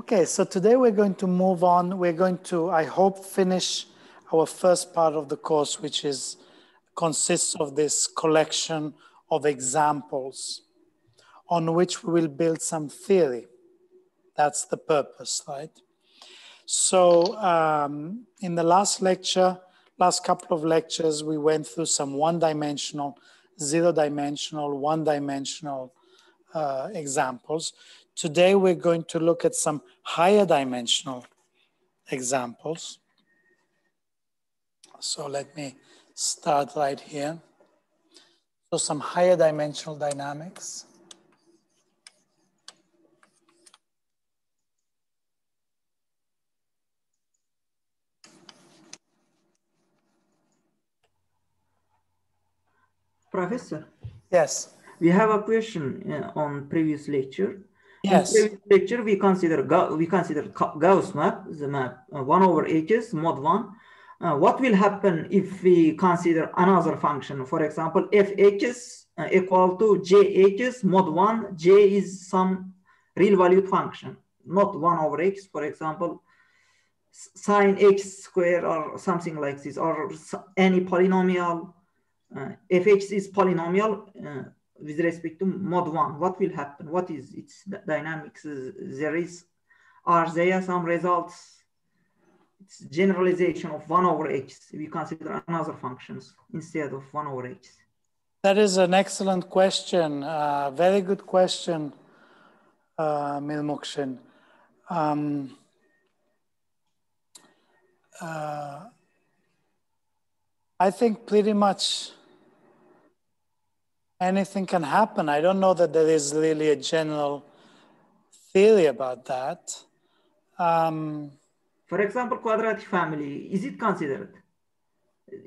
Okay, so today we're going to move on. We're going to, I hope, finish our first part of the course, which consists of this collection of examples on which we will build some theory. That's the purpose, right? So in the last couple of lectures, we went through some one-dimensional, zero-dimensional, one-dimensional examples. Today, we're going to look at some higher dimensional examples. So let me start right here. So some higher dimensional dynamics. Professor? Yes. We have a question on previous lecture. Yes. On previous lecture, we consider Gauss map, the map 1 over Hs mod 1. What will happen if we consider another function? For example, fx equal to jhs mod 1. J is some real valued function, not 1 over x. For example, sine x square or something like this, or any polynomial. Fx is polynomial with respect to mod 1. What will happen? What is its dynamics? Are there some results? It's generalization of 1 over x. We consider another functions instead of 1 over x. That is an excellent question. Very good question, Milmukshin. I think pretty much anything can happen. I don't know that there is really a general theory about that. For example, quadratic family, is it considered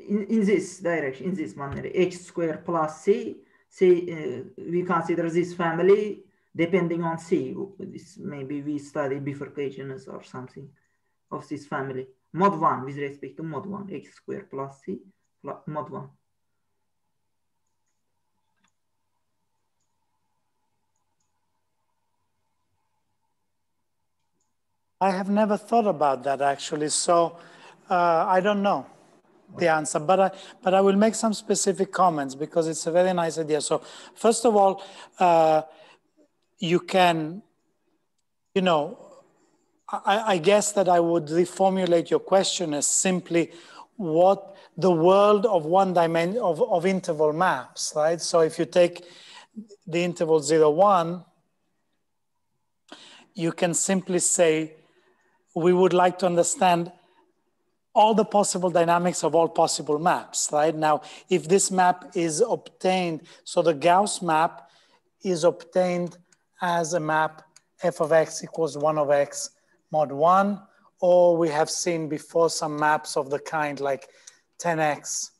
in this direction, in this manner, h squared plus c? Say we consider this family depending on c. This, maybe we study bifurcations or something of this family. Mod 1 with respect to mod 1, x squared plus c plus mod 1. I have never thought about that actually, so I don't know the answer, but I will make some specific comments because it's a very nice idea. So first of all, you can, I guess that I would reformulate your question as simply what the world of one dimension of interval maps, right? So if you take the interval 0, 1, you can simply say, we would like to understand all the possible dynamics of all possible maps, right? Now, if this map is obtained, so the Gauss map is obtained as a map f of x equals 1 over x mod 1, or we have seen before some maps of the kind like 10x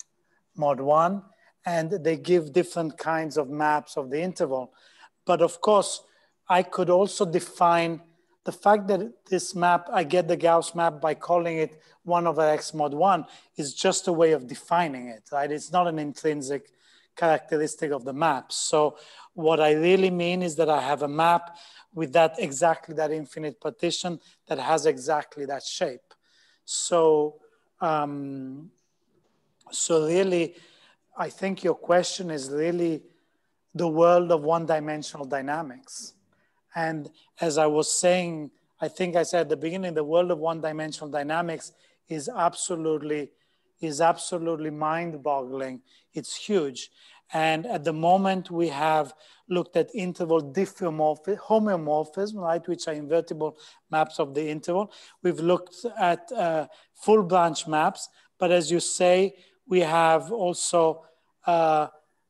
mod 1, and they give different kinds of maps of the interval. But of course, I could also define the fact that this map, I get the Gauss map by calling it 1 over x mod 1 is just a way of defining it, right? It's not an intrinsic characteristic of the map. So what I really mean is that I have a map with that exactly that infinite partition that has exactly that shape. So, so really, I think your question is really the world of one-dimensional dynamics. And as I was saying, I think I said at the beginning, the world of one-dimensional dynamics is absolutely mind-boggling. It's huge. And at the moment, we have looked at interval homeomorphism, right, which are invertible maps of the interval. We've looked at full branch maps, but as you say, we have also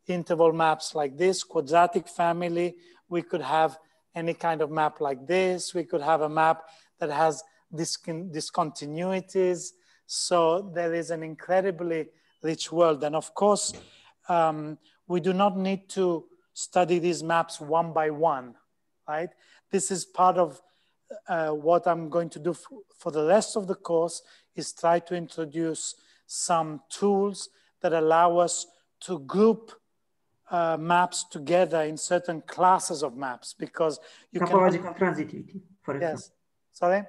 interval maps like this, quadratic family. We could have any kind of map like this. We could have a map that has discontinuities. So there is an incredibly rich world. And of course, we do not need to study these maps one by one, right? This is part of what I'm going to do for the rest of the course is try to introduce some tools that allow us to group maps together in certain classes of maps, because you topological transitivity, for example. Yes, Sorry?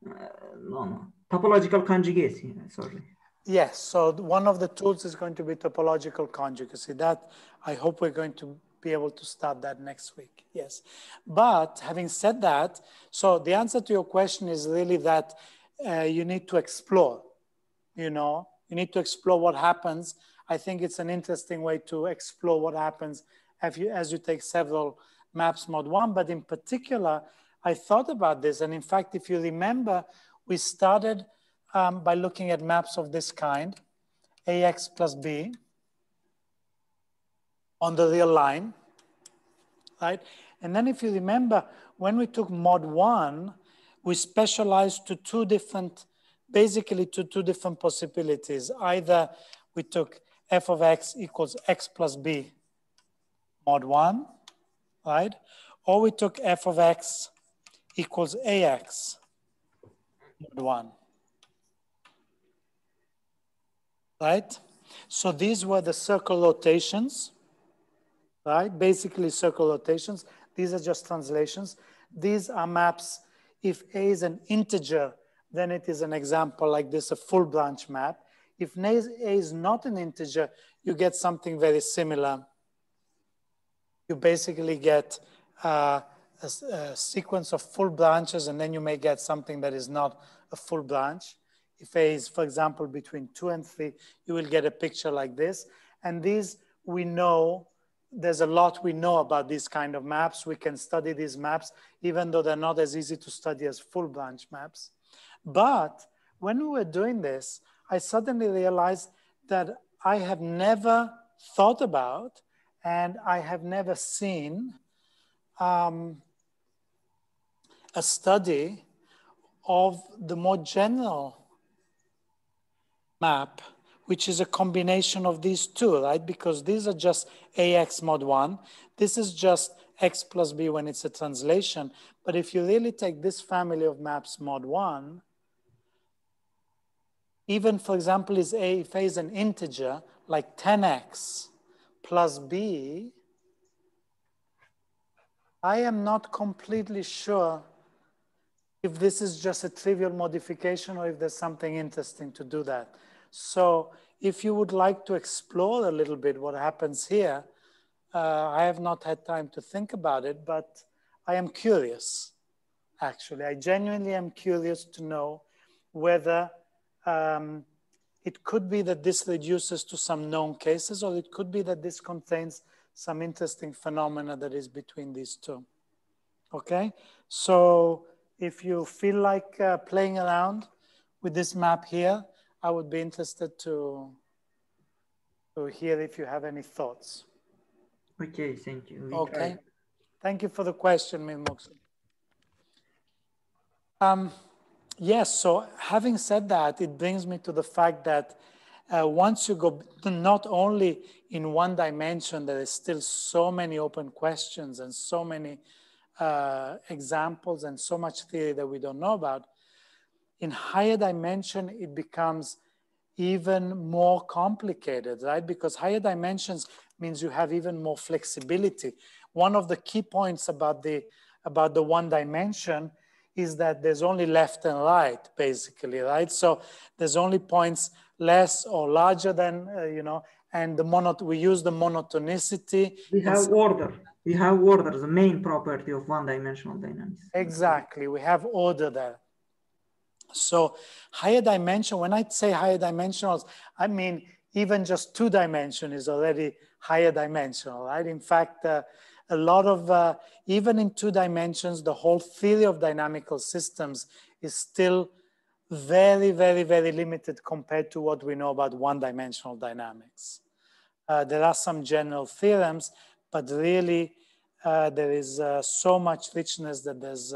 No. Topological conjugacy, sorry. Yes, so one of the tools is going to be topological conjugacy. That, I hope we're going to be able to start that next week, yes. But having said that, so the answer to your question is really that you need to explore, you know, you need to explore what happens. I think it's an interesting way to explore what happens as you take several maps mod 1, but in particular, I thought about this. And in fact, if you remember, we started by looking at maps of this kind, AX plus B on the real line, right? And then if you remember, when we took mod 1, we specialized to basically to two different possibilities. Either we took f of x equals x plus b mod 1, right? Or we took f of x equals ax mod 1, right? So these were the circle rotations, right? Basically circle rotations. These are just translations. These are maps. If A is an integer, then it is an example like this, a full branch map. If A is not an integer, you get something very similar. You basically get a sequence of full branches, and then you may get something that is not a full branch. If A is, for example, between 2 and 3, you will get a picture like this. And these we know, there's a lot we know about these kind of maps. We can study these maps, even though they're not as easy to study as full branch maps. But when we were doing this, I suddenly realized that I have never thought about and I have never seen a study of the more general map, which is a combination of these two, right? Because these are just AX mod 1. This is just X plus B when it's a translation. But if you really take this family of maps mod 1, even, for example, if A is an integer, like 10x plus B, I am not completely sure if this is just a trivial modification or if there's something interesting to do that. So if you would like to explore a little bit what happens here, I have not had time to think about it, but I am curious, actually. I genuinely am curious to know whether it could be that this reduces to some known cases, or it could be that this contains some interesting phenomena that is between these two. Okay, so if you feel like playing around with this map here, I would be interested to hear if you have any thoughts. Okay, thank you. Okay, thank you for the question, Mimuksu. Yes, so having said that, it brings me to the fact that once you go not only in one dimension, there is still so many open questions and so many examples and so much theory that we don't know about. In higher dimension, it becomes even more complicated, right? Because higher dimensions means you have even more flexibility. One of the key points about the one dimension is that there's only left and right, basically, right? So there's only points less or larger than, you know, and we use the monotonicity. We have order. We have order, the main property of one-dimensional dynamics. Exactly, we have order there. So higher dimension, when I say higher dimensionals, I mean even just 2 dimension is already higher dimensional, right? In fact, a lot of, even in 2 dimensions, the whole theory of dynamical systems is still very, very, very limited compared to what we know about one-dimensional dynamics. There are some general theorems, but really there is so much richness that there's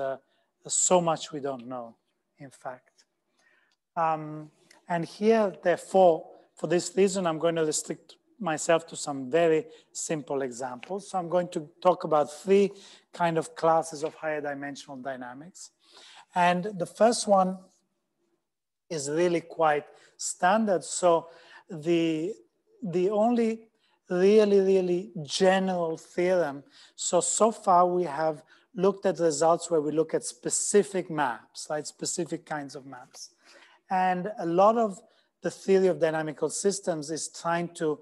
so much we don't know, in fact. And here, therefore, for this reason, I'm going to restrict myself to some very simple examples. So I'm going to talk about 3 kind of classes of higher dimensional dynamics. And the first one is really quite standard. So the only really general theorem. So far we have looked at results where we look at specific maps, right? Specific kinds of maps. And a lot of the theory of dynamical systems is trying to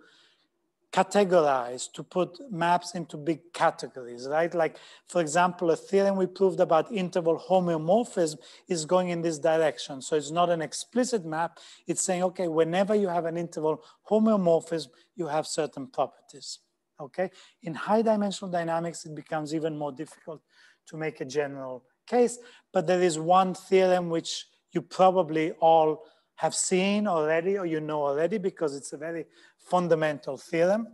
categorize, to put maps into big categories, right? Like, for example, a theorem we proved about interval homeomorphism is going in this direction. So it's not an explicit map. It's saying, okay, whenever you have an interval homeomorphism, you have certain properties, okay? In high dimensional dynamics, it becomes even more difficult to make a general case, but there is one theorem which you probably all have seen already, or you know already, because it's a very fundamental theorem.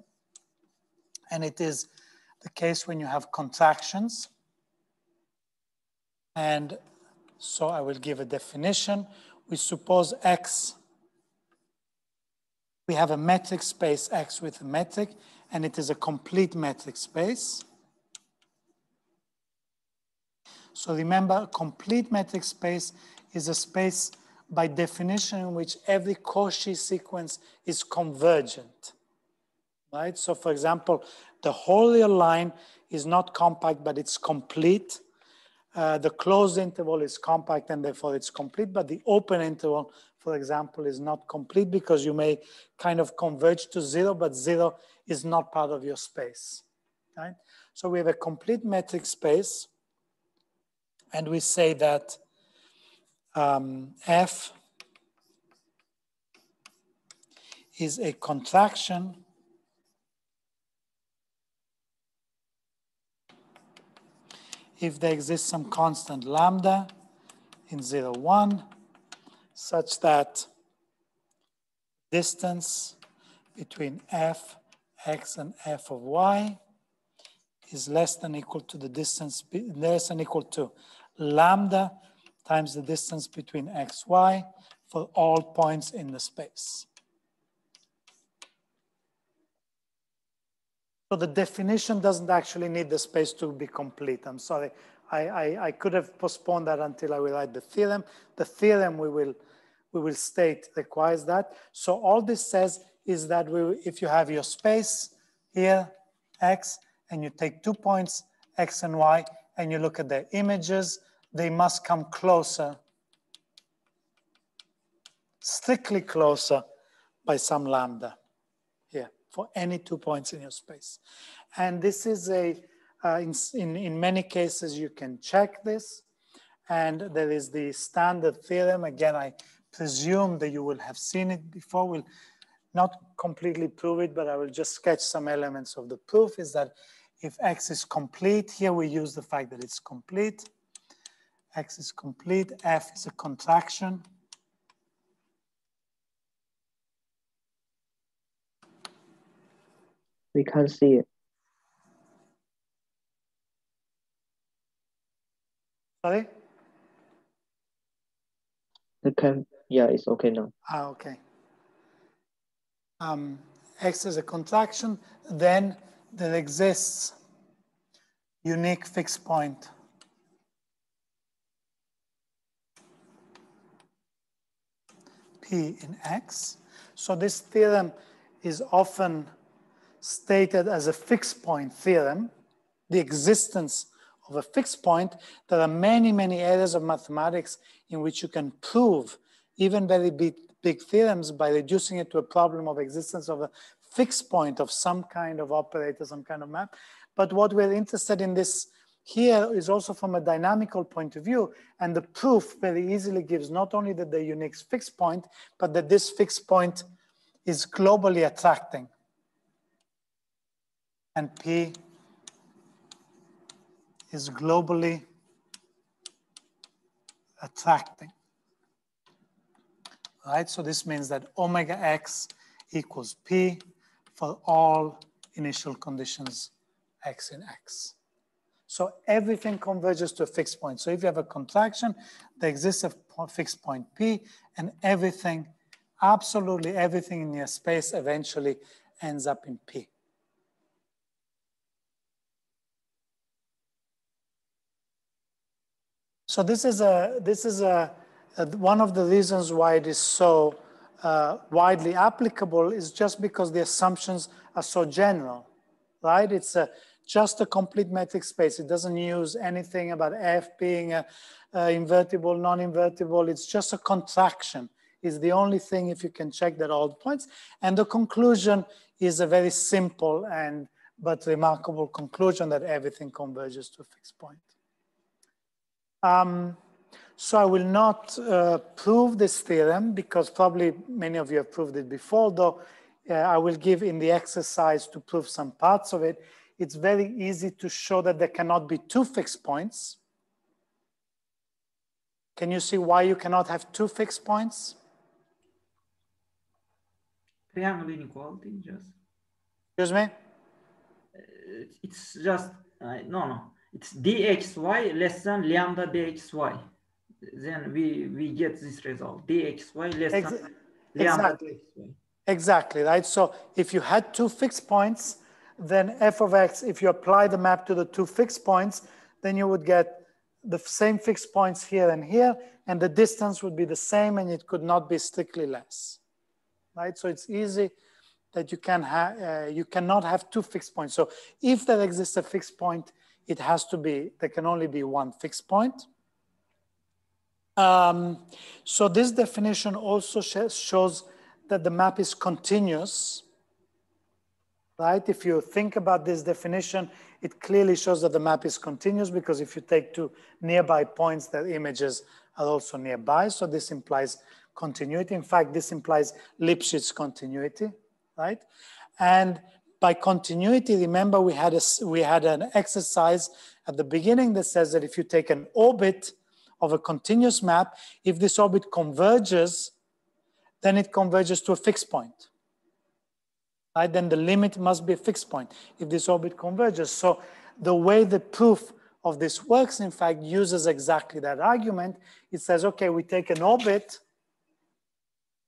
And it is the case when you have contractions. And so I will give a definition. We suppose X, we have a metric space X with a metric, and it is a complete metric space. So remember, a complete metric space is a space by definition in which every Cauchy sequence is convergent, right? So for example, the whole real line is not compact, but it's complete. The closed interval is compact and therefore it's complete, but the open interval, for example, is not complete because you may kind of converge to zero, but zero is not part of your space, right? So we have a complete metric space, and we say that F is a contraction if there exists some constant lambda in 0, 1, such that distance between f, x, and f of y is less than equal to the distance, less than equal to lambda times the distance between x, y for all points in the space. So the definition doesn't actually need the space to be complete. I'm sorry, I could have postponed that until I will write the theorem. The theorem we will state requires that. So all this says is that if you have your space here, x, and you take 2 points, x and y, and you look at their images, they must come closer, strictly closer by some lambda here for any 2 points in your space. And this is in many cases you can check this, and there is the standard theorem. Again, I presume that you will have seen it before. We'll not completely prove it, but I will just sketch some elements of the proof. Is that if X is complete, here we use the fact that it's complete. X is complete, F is a contraction. We can't see it. Sorry? Yeah, it's okay now. Ah, okay. X is a contraction, then there exists unique fixed point P in X. So this theorem is often stated as a fixed point theorem, the existence of a fixed point. There are many, many areas of mathematics in which you can prove even very big theorems by reducing it to a problem of existence of a fixed point of some kind of operator, some kind of map. But what we're interested in this here is also from a dynamical point of view, and the proof very easily gives not only that the unique fixed point, but that this fixed point is globally attracting. And P is globally attracting. Right, so this means that omega x equals P for all initial conditions x in X. So everything converges to a fixed point. So if you have a contraction, there exists a fixed point P, and everything, absolutely everything in your space eventually ends up in P. So this is one of the reasons why it is so widely applicable is just because the assumptions are so general, right? It's just a complete metric space. It doesn't use anything about F being invertible, non-invertible. It's just a contraction. Is the only thing if you can check that all points. And the conclusion is a very simple but remarkable conclusion that everything converges to a fixed point. So I will not prove this theorem because probably many of you have proved it before, though I will give in the exercise to prove some parts of it. It's very easy to show that there cannot be two fixed points. Can you see why you cannot have two fixed points? Triangle inequality, just. Excuse me? It's just, no. It's dxy less than lambda dxy. Then we get this result, dxy less than lambda dxy. Exactly, right? So if you had two fixed points, then f of x, if you apply the map to the two fixed points, then you would get the same fixed points here and here, and the distance would be the same, and it could not be strictly less, right? So it's easy that you cannot have two fixed points. So if there exists a fixed point, it has to be, there can only be one fixed point. So this definition also shows that the map is continuous, right? If you think about this definition, it clearly shows that the map is continuous because if you take two nearby points, their images are also nearby. So this implies continuity. In fact, this implies Lipschitz continuity, right? And by continuity, remember we had an exercise at the beginning that says that if you take an orbit of a continuous map, if this orbit converges, then it converges to a fixed point. Right? Then the limit must be a fixed point if this orbit converges. So the way the proof of this works, in fact, uses exactly that argument. It says, okay, we take an orbit,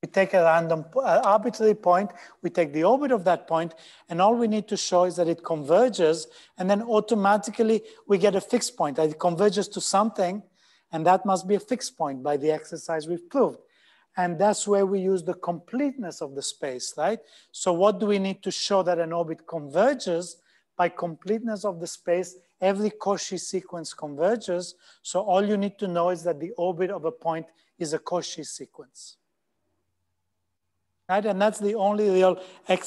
we take a random arbitrary point, we take the orbit of that point, and all we need to show is that it converges, and then automatically we get a fixed point. It converges to something, and that must be a fixed point by the exercise we've proved. And that's where we use the completeness of the space, right? So what do we need to show that an orbit converges? By completeness of the space, every Cauchy sequence converges. So all you need to know is that the orbit of a point is a Cauchy sequence. Right? And that's the only real,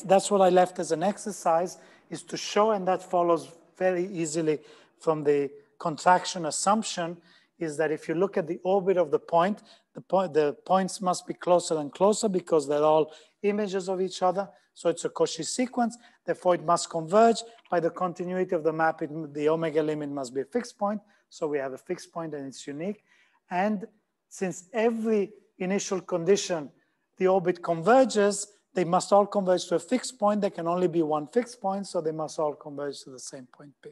that's what I left as an exercise, is to show, and that follows very easily from the contraction assumption, is that if you look at the orbit of the point, the points must be closer and closer because they're all images of each other. So it's a Cauchy sequence. Therefore, it must converge. By the continuity of the map, the omega limit must be a fixed point. So we have a fixed point and it's unique. And since every initial condition, the orbit converges, they must all converge to a fixed point. There can only be one fixed point, so they must all converge to the same point P.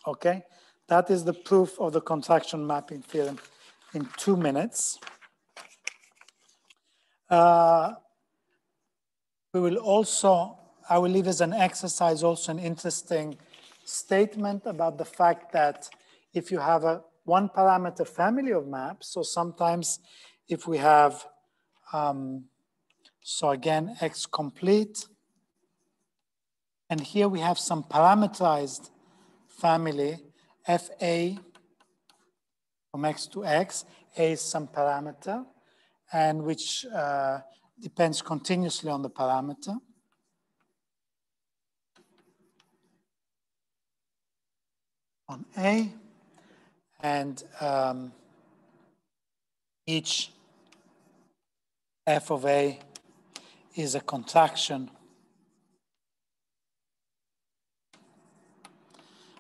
Okay? That is the proof of the contraction mapping theorem in 2 minutes. We will also, I will leave as an exercise also an interesting statement about the fact that if you have a one parameter family of maps, so sometimes if we have, so again, X complete, and here we have some parameterized family, FA from X to X, A is some parameter, and which depends continuously on the parameter. On A, and each F of A is a contraction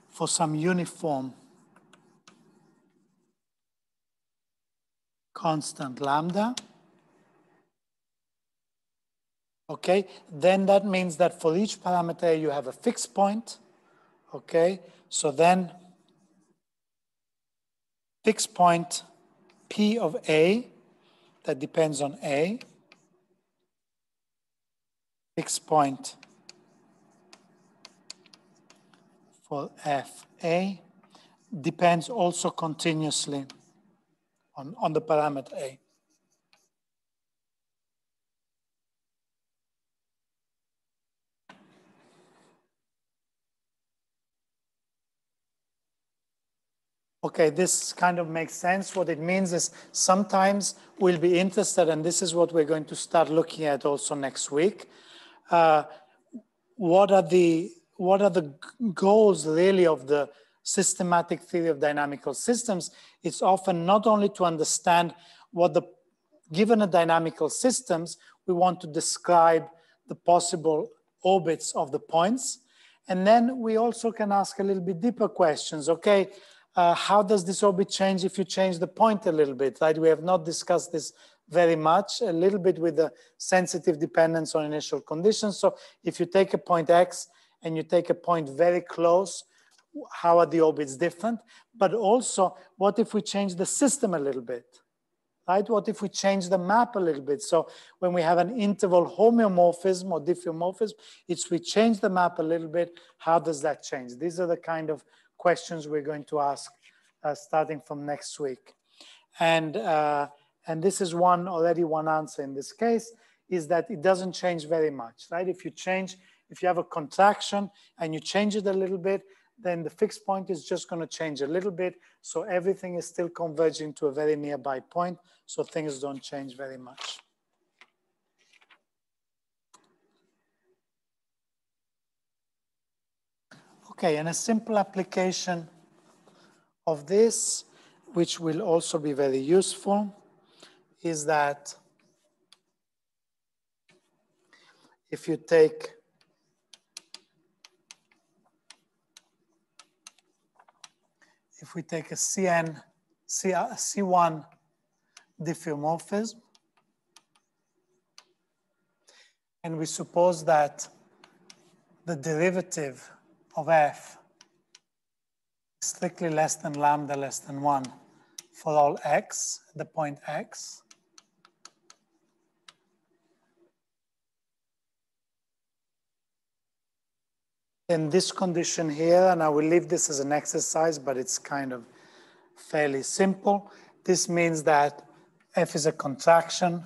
for some uniform constant lambda. Okay, then that means that for each parameter you have a fixed point. Okay, so then fixed point P of A that depends on A, fixed point for FA depends also continuously on the parameter A. Okay, this kind of makes sense. What it means is sometimes we'll be interested, and this is what we're going to start looking at also next week. What are the goals really of the systematic theory of dynamical systems? It's often not only to understand what the given a dynamical systems, we want to describe the possible orbits of the points. And then we also can ask a little bit deeper questions. Okay, how does this orbit change if you change the point a little bit, right? We have not discussed this very much, a little bit with the sensitive dependence on initial conditions. So if you take a point X and you take a point very close, how are the orbits different? But also, what if we change the system a little bit, right? What if we change the map a little bit? So when we have an interval homeomorphism or diffeomorphism, it's we change the map a little bit, how does that change? These are the kind of questions we're going to ask starting from next week. And this is already one answer in this case, is that it doesn't change very much, right? If you have a contraction and you change it a little bit, then the fixed point is just going to change a little bit. So everything is still converging to a very nearby point. So things don't change very much. Okay, and a simple application of this, which will also be very useful, is that if we take a C1 diffeomorphism, and we suppose that the derivative of f is strictly less than lambda less than 1 for all x, the point x, then this condition here, and I will leave this as an exercise, but it's kind of fairly simple. This means that f is a contraction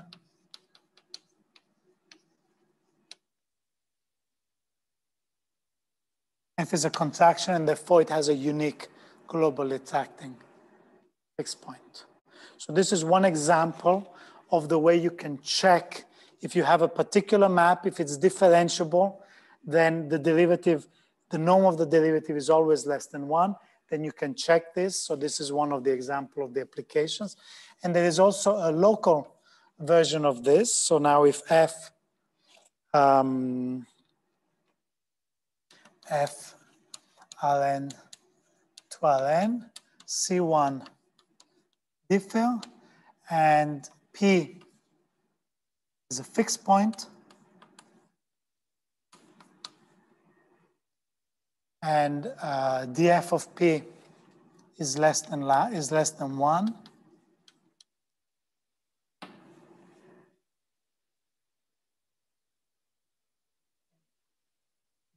and therefore it has a unique globally attracting fixed point. So this is one example of the way you can check if you have a particular map, if it's differentiable, then the derivative, the norm of the derivative is always less than 1. Then you can check this. So this is one of the examples of the applications. And there is also a local version of this. So now if f Rn to Rn, C1 differ, and P is a fixed point, and df of P is less than 1.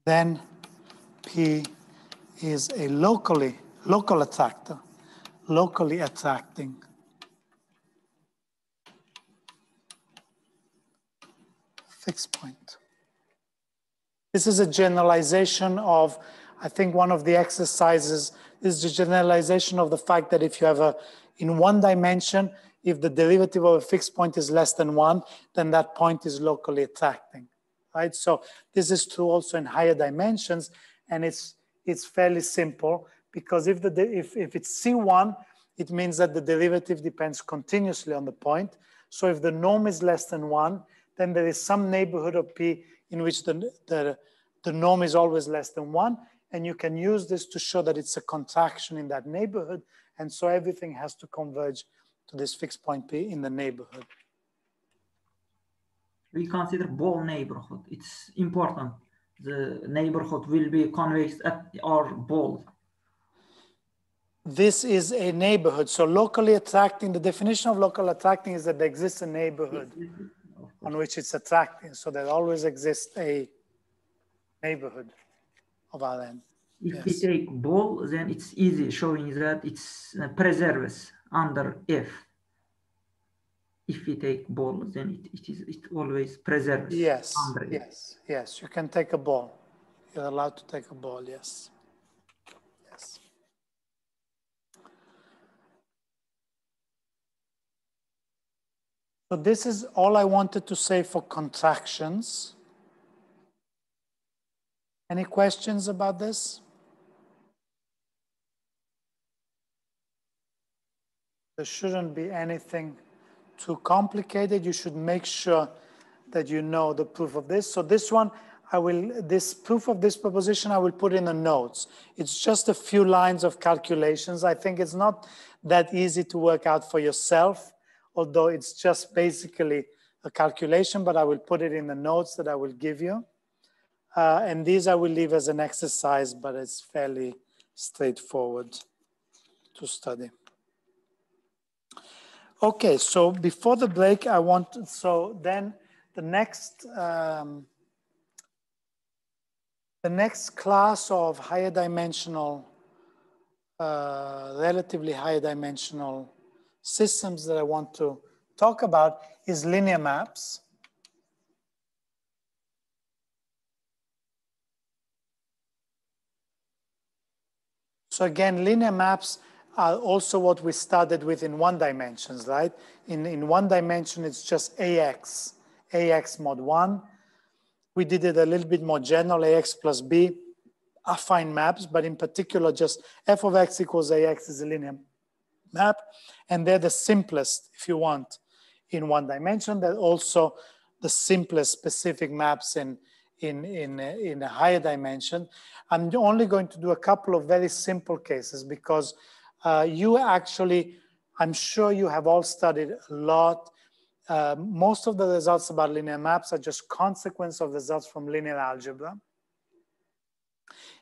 Then P is a local attractor, locally attracting fixed point. This is a generalization of, I think one of the exercises is the generalization of the fact that if you have in one dimension, if the derivative of a fixed point is less than 1, then that point is locally attracting, right? So this is true also in higher dimensions, and it's fairly simple because if it's C1, it means that the derivative depends continuously on the point. So if the norm is less than 1, then there is some neighborhood of P in which the norm is always less than 1, and you can use this to show that it's a contraction in that neighborhood, and so everything has to converge to this fixed point P in the neighborhood. We consider ball neighborhood. It's important. The neighborhood will be convex at our ball. This is a neighborhood. So locally attracting, the definition of local attracting is that there exists a neighborhood on which it's attracting. So there always exists a neighborhood of Rn. If we take ball, then it's easy showing that it's preserves under F. If we take ball, then it always preserves. Yes, under yes, F. Yes. You can take a ball. You're allowed to take a ball. Yes. Yes. So this is all I wanted to say for contractions. Any questions about this? There shouldn't be anything too complicated. You should make sure that you know the proof of this. So this one, this proof of this proposition, I will put in the notes. It's just a few lines of calculations. I think it's not that easy to work out for yourself, although it's just basically a calculation, but I will put it in the notes that I will give you. And these I will leave as an exercise, but it's fairly straightforward to study. Okay, so before the break, then the next class of higher dimensional, relatively higher dimensional systems that I want to talk about is linear maps. So again, linear maps are also what we started with in one dimensions, right? In one dimension, it's just AX mod 1. We did it a little bit more general, AX plus B, affine maps, but in particular, just f of x equals AX is a linear map. And they're the simplest, if you want, in one dimension. They're also the simplest specific maps in a higher dimension. I'm only going to do a couple of very simple cases because you actually, I'm sure you have all studied a lot. Most of the results about linear maps are just consequence of results from linear algebra.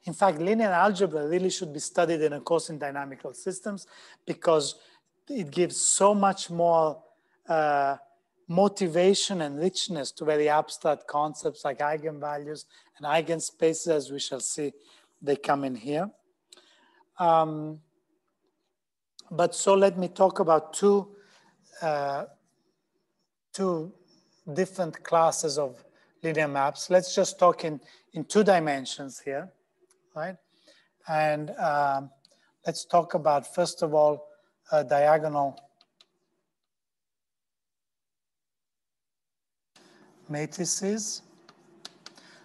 In fact, linear algebra really should be studied in a course in dynamical systems because it gives so much more motivation and richness to very abstract concepts like eigenvalues and eigenspaces, as we shall see, they come in here. But so let me talk about two different classes of linear maps. Let's just talk in 2 dimensions here, right? And let's talk about, first of all, diagonal matrices.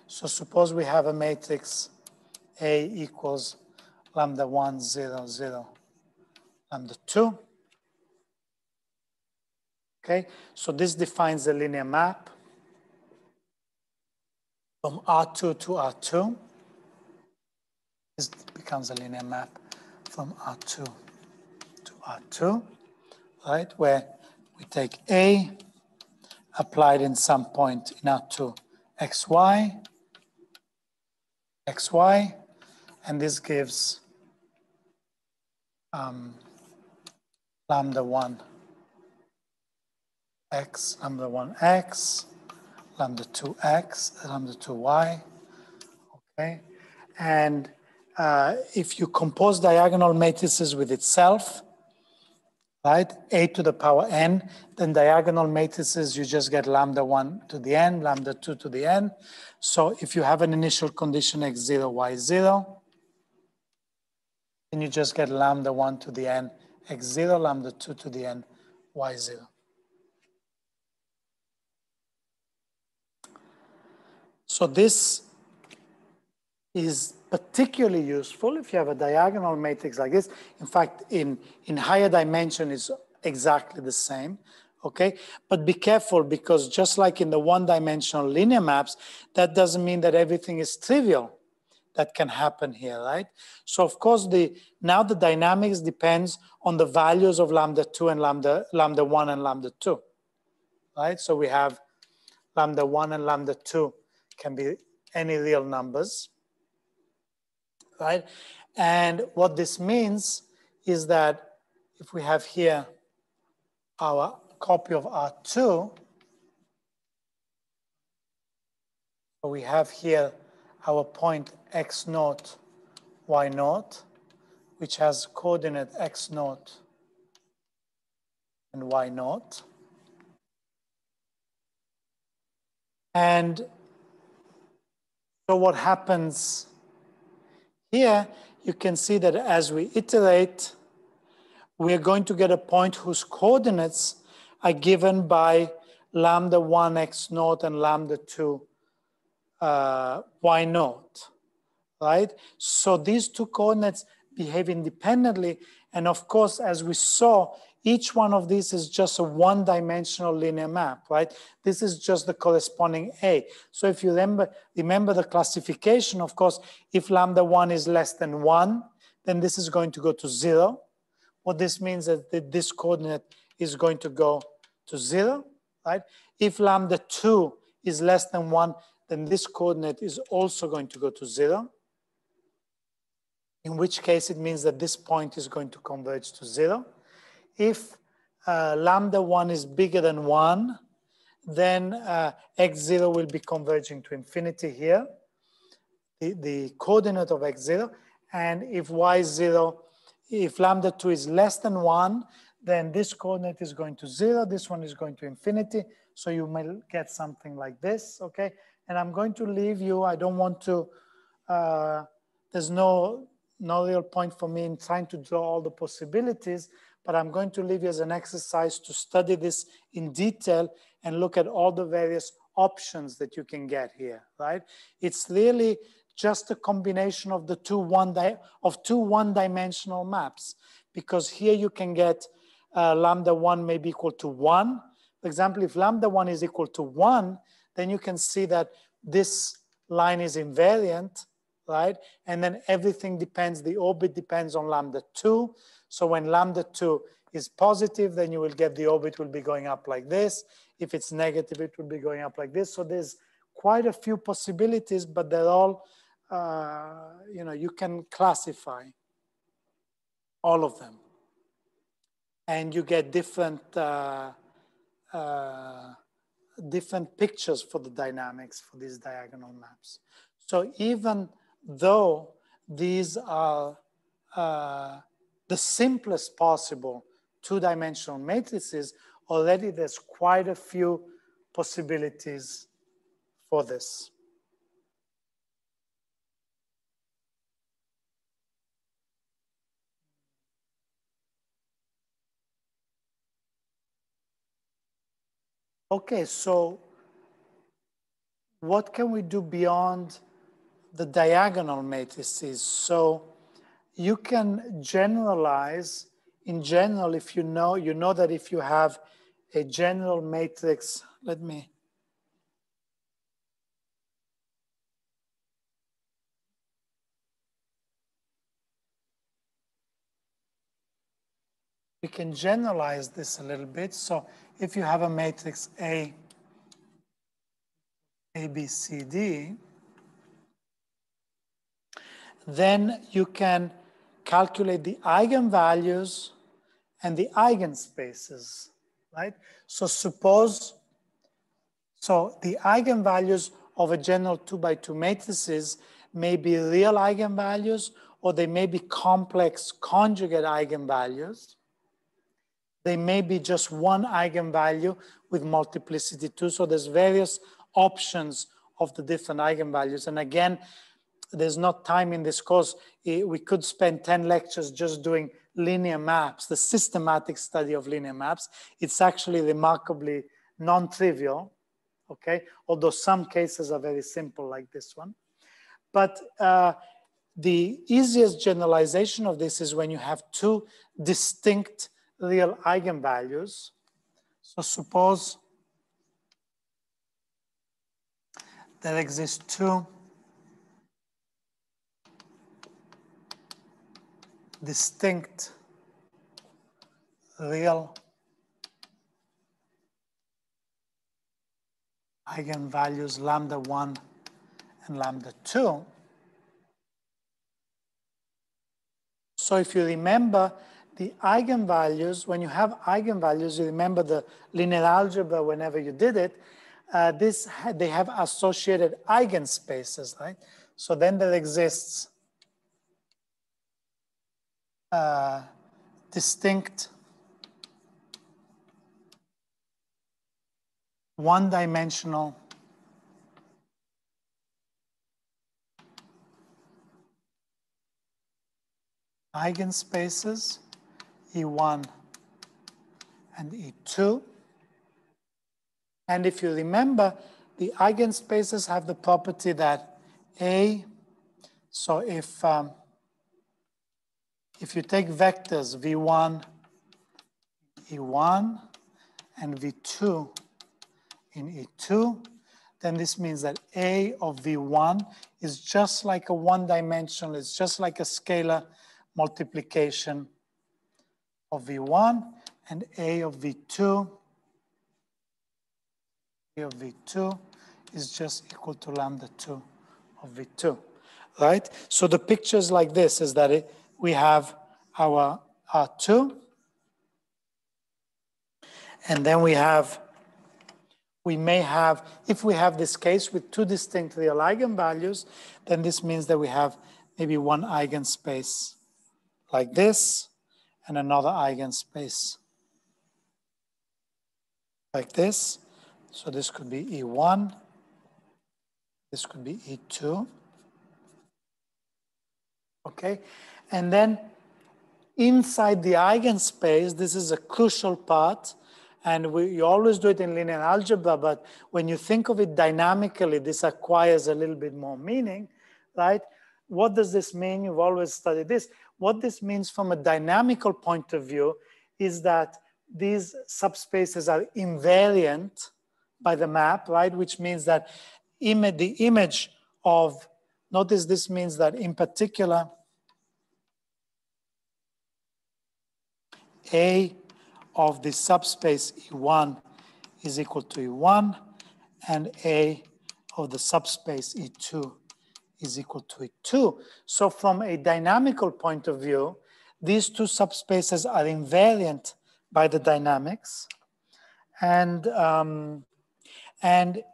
So suppose we have a matrix A equals lambda 1, 0, 0, lambda 2. Okay, so this defines a linear map from R2 to R2. This becomes a linear map from R2 to R2, right? Where we take A applied in some point in R2, xy, xy, and this gives lambda 1 x, lambda 1 x, lambda 2 x, lambda 2 y, okay? And if you compose diagonal matrices with itself, right, a to the power n, then diagonal matrices, you just get lambda 1 to the n, lambda 2 to the n. So if you have an initial condition x0, y0, then you just get lambda 1 to the n, x0, lambda 2 to the n, y0. So this is particularly useful if you have a diagonal matrix like this. In fact, in higher dimension, it's exactly the same, okay? But be careful because just like in the one-dimensional linear maps, that doesn't mean that everything is trivial that can happen here, right? So of course, now the dynamics depends on the values of lambda 2 and lambda 1 and lambda 2, right? So we have lambda 1 and lambda 2 can be any real numbers, right? And what this means is that if we have here our copy of R2, so we have here our point x naught, y naught, which has coordinate x naught and y naught. And so what happens here, you can see that as we iterate, we are going to get a point whose coordinates are given by lambda 1 x naught and lambda 2 y naught, right? So these two coordinates behave independently. And of course, as we saw, each one of these is just a one-dimensional linear map, right? This is just the corresponding A. So if you remember the classification, of course, if lambda 1 is less than 1, then this is going to go to 0. What this means is that this coordinate is going to go to 0, right? If lambda 2 is less than 1, then this coordinate is also going to go to 0. In which case it means that this point is going to converge to 0. If lambda 1 is bigger than 1, then x0 will be converging to infinity here, the coordinate of x0. And if y0, if lambda 2 is less than 1, then this coordinate is going to 0, this one is going to infinity. So you may get something like this, okay? And I'm going to leave you, I don't want to, there's no real point for me in trying to draw all the possibilities, but I'm going to leave you as an exercise to study this in detail and look at all the various options that you can get here, right? It's really just a combination of the two one-dimensional maps, because here you can get lambda 1 may be equal to 1. For example, if lambda 1 is equal to 1, then you can see that this line is invariant, right? And then everything depends, the orbit depends on lambda 2. So when lambda 2 is positive, then you will get the orbit will be going up like this. If it's negative, it will be going up like this. So there's quite a few possibilities, but they're all, you know, you can classify all of them. And you get different, different pictures for the dynamics for these diagonal maps. So even though these are the simplest possible two-dimensional matrices, already there's quite a few possibilities for this. Okay, so what can we do beyond the diagonal matrices? So you can generalize. In general, if you know that if you have a general matrix, we can generalize this a little bit. So if you have a matrix A, B, C, D, then you can calculate the eigenvalues and the eigenspaces, right? So suppose, so the eigenvalues of a general 2x2 matrices may be real eigenvalues, or they may be complex conjugate eigenvalues. They may be just one eigenvalue with multiplicity 2. So there's various options of the different eigenvalues. And again, there's not time in this course. We could spend 10 lectures just doing linear maps, the systematic study of linear maps. It's actually remarkably non-trivial, okay? Although some cases are very simple like this one. But the easiest generalization of this is when you have two distinct real eigenvalues. So suppose there exist two distinct real eigenvalues, lambda 1 and lambda 2. So if you remember the eigenvalues, when you have eigenvalues, you remember the linear algebra whenever you did it, they have associated eigenspaces, right? So then there exists distinct one-dimensional eigenspaces, E1 and E2. And if you remember, the eigenspaces have the property that A, so if you take vectors V1, E1, and V2 in E2, then this means that A of V1 is just like a one-dimensional, it's just like a scalar multiplication of V1, and A of V2 is just equal to lambda 2 of V2, right? So the picture is like this, is that we have our R2, and then we may have, if we have this case with two distinct real eigenvalues, then this means that we have maybe one eigenspace like this, and another eigenspace like this. So this could be E1, this could be E2, okay? And then inside the eigenspace, this is a crucial part, and you always do it in linear algebra, but when you think of it dynamically, this acquires a little bit more meaning, right? What does this mean? You've always studied this. What this means from a dynamical point of view is that these subspaces are invariant by the map, right? Which means that the image of, notice this means that in particular, A of the subspace E1 is equal to E1, and A of the subspace E2 is equal to E2. So from a dynamical point of view, these two subspaces are invariant by the dynamics. And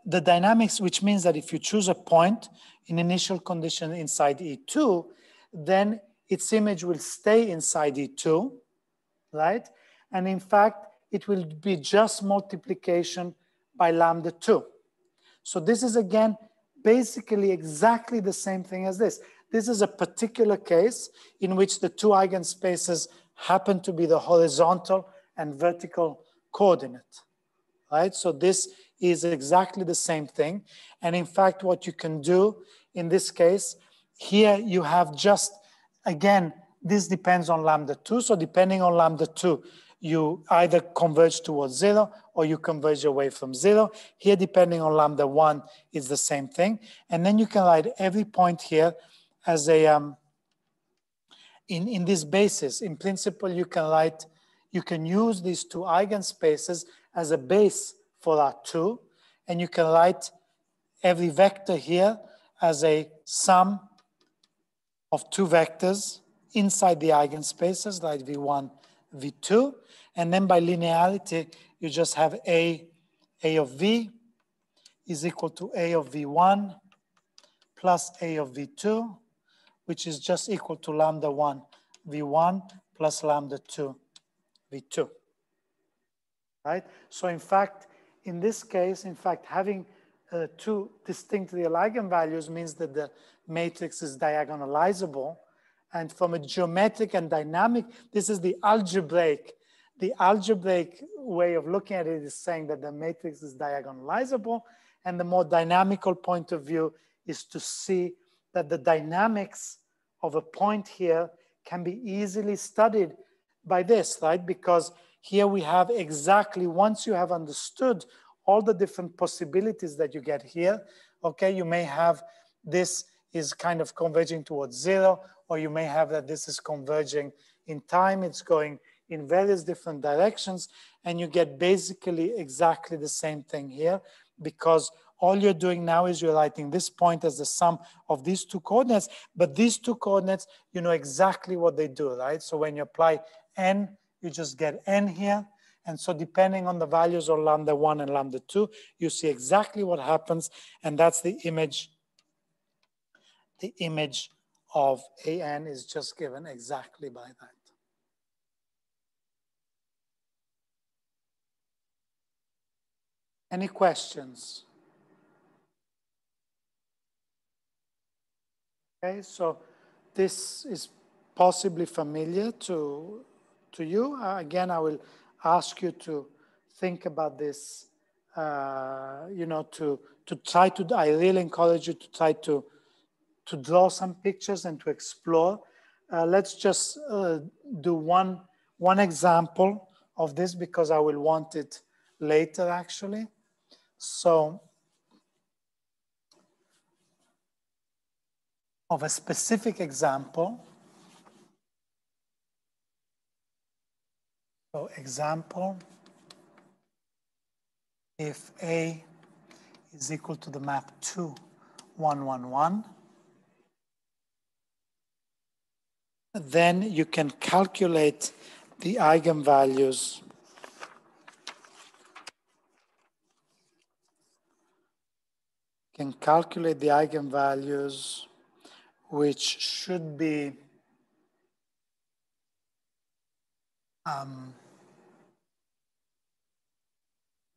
the dynamics, which means that if you choose a point in initial condition inside E2, then its image will stay inside E2, right? And in fact, it will be just multiplication by lambda 2. So this is, again, basically exactly the same thing as this. This is a particular case in which the two eigenspaces happen to be the horizontal and vertical coordinate, right? So this is exactly the same thing. And in fact, what you can do in this case, here you have just, again, this depends on lambda 2. So depending on lambda 2, you either converge towards 0 or you converge away from 0. Here, depending on lambda 1, is the same thing. And then you can write every point here as a, in this basis. In principle, you can use these two eigenspaces as a base for R2, and you can write every vector here as a sum of two vectors inside the eigenspaces, like V1, V2. And then by linearity, you just have A of V is equal to A of V1 plus A of V2, which is just equal to lambda 1 V1 plus lambda 2 V2, right? So in fact, in this case, in fact, having two distinct real eigenvalues means that the matrix is diagonalizable. And from a geometric and dynamic, this is the algebraic way of looking at it is saying that the matrix is diagonalizable. And the more dynamical point of view is to see that the dynamics of a point here can be easily studied by this, right? Because here we have exactly, once you have understood all the different possibilities that you get here, okay, you may have this is kind of converging towards 0, or you may have that this is converging in time, it's going in various different directions, and you get basically exactly the same thing here, because all you're doing now is you're writing this point as the sum of these two coordinates, but these two coordinates, you know exactly what they do, right? So when you apply n, you just get n here, and so depending on the values of lambda 1 and lambda 2, you see exactly what happens, and that's the image. The image of an is just given exactly by that. Any questions? Okay, so this is possibly familiar to you. Again, I will ask you to think about this you know, to try to, I really encourage you to try to draw some pictures and to explore. Let's just do one example of this because I will want it later actually. So, of a specific example. So example, if A is equal to the map 2, 1, 1, 1, then you can calculate the eigenvalues which should be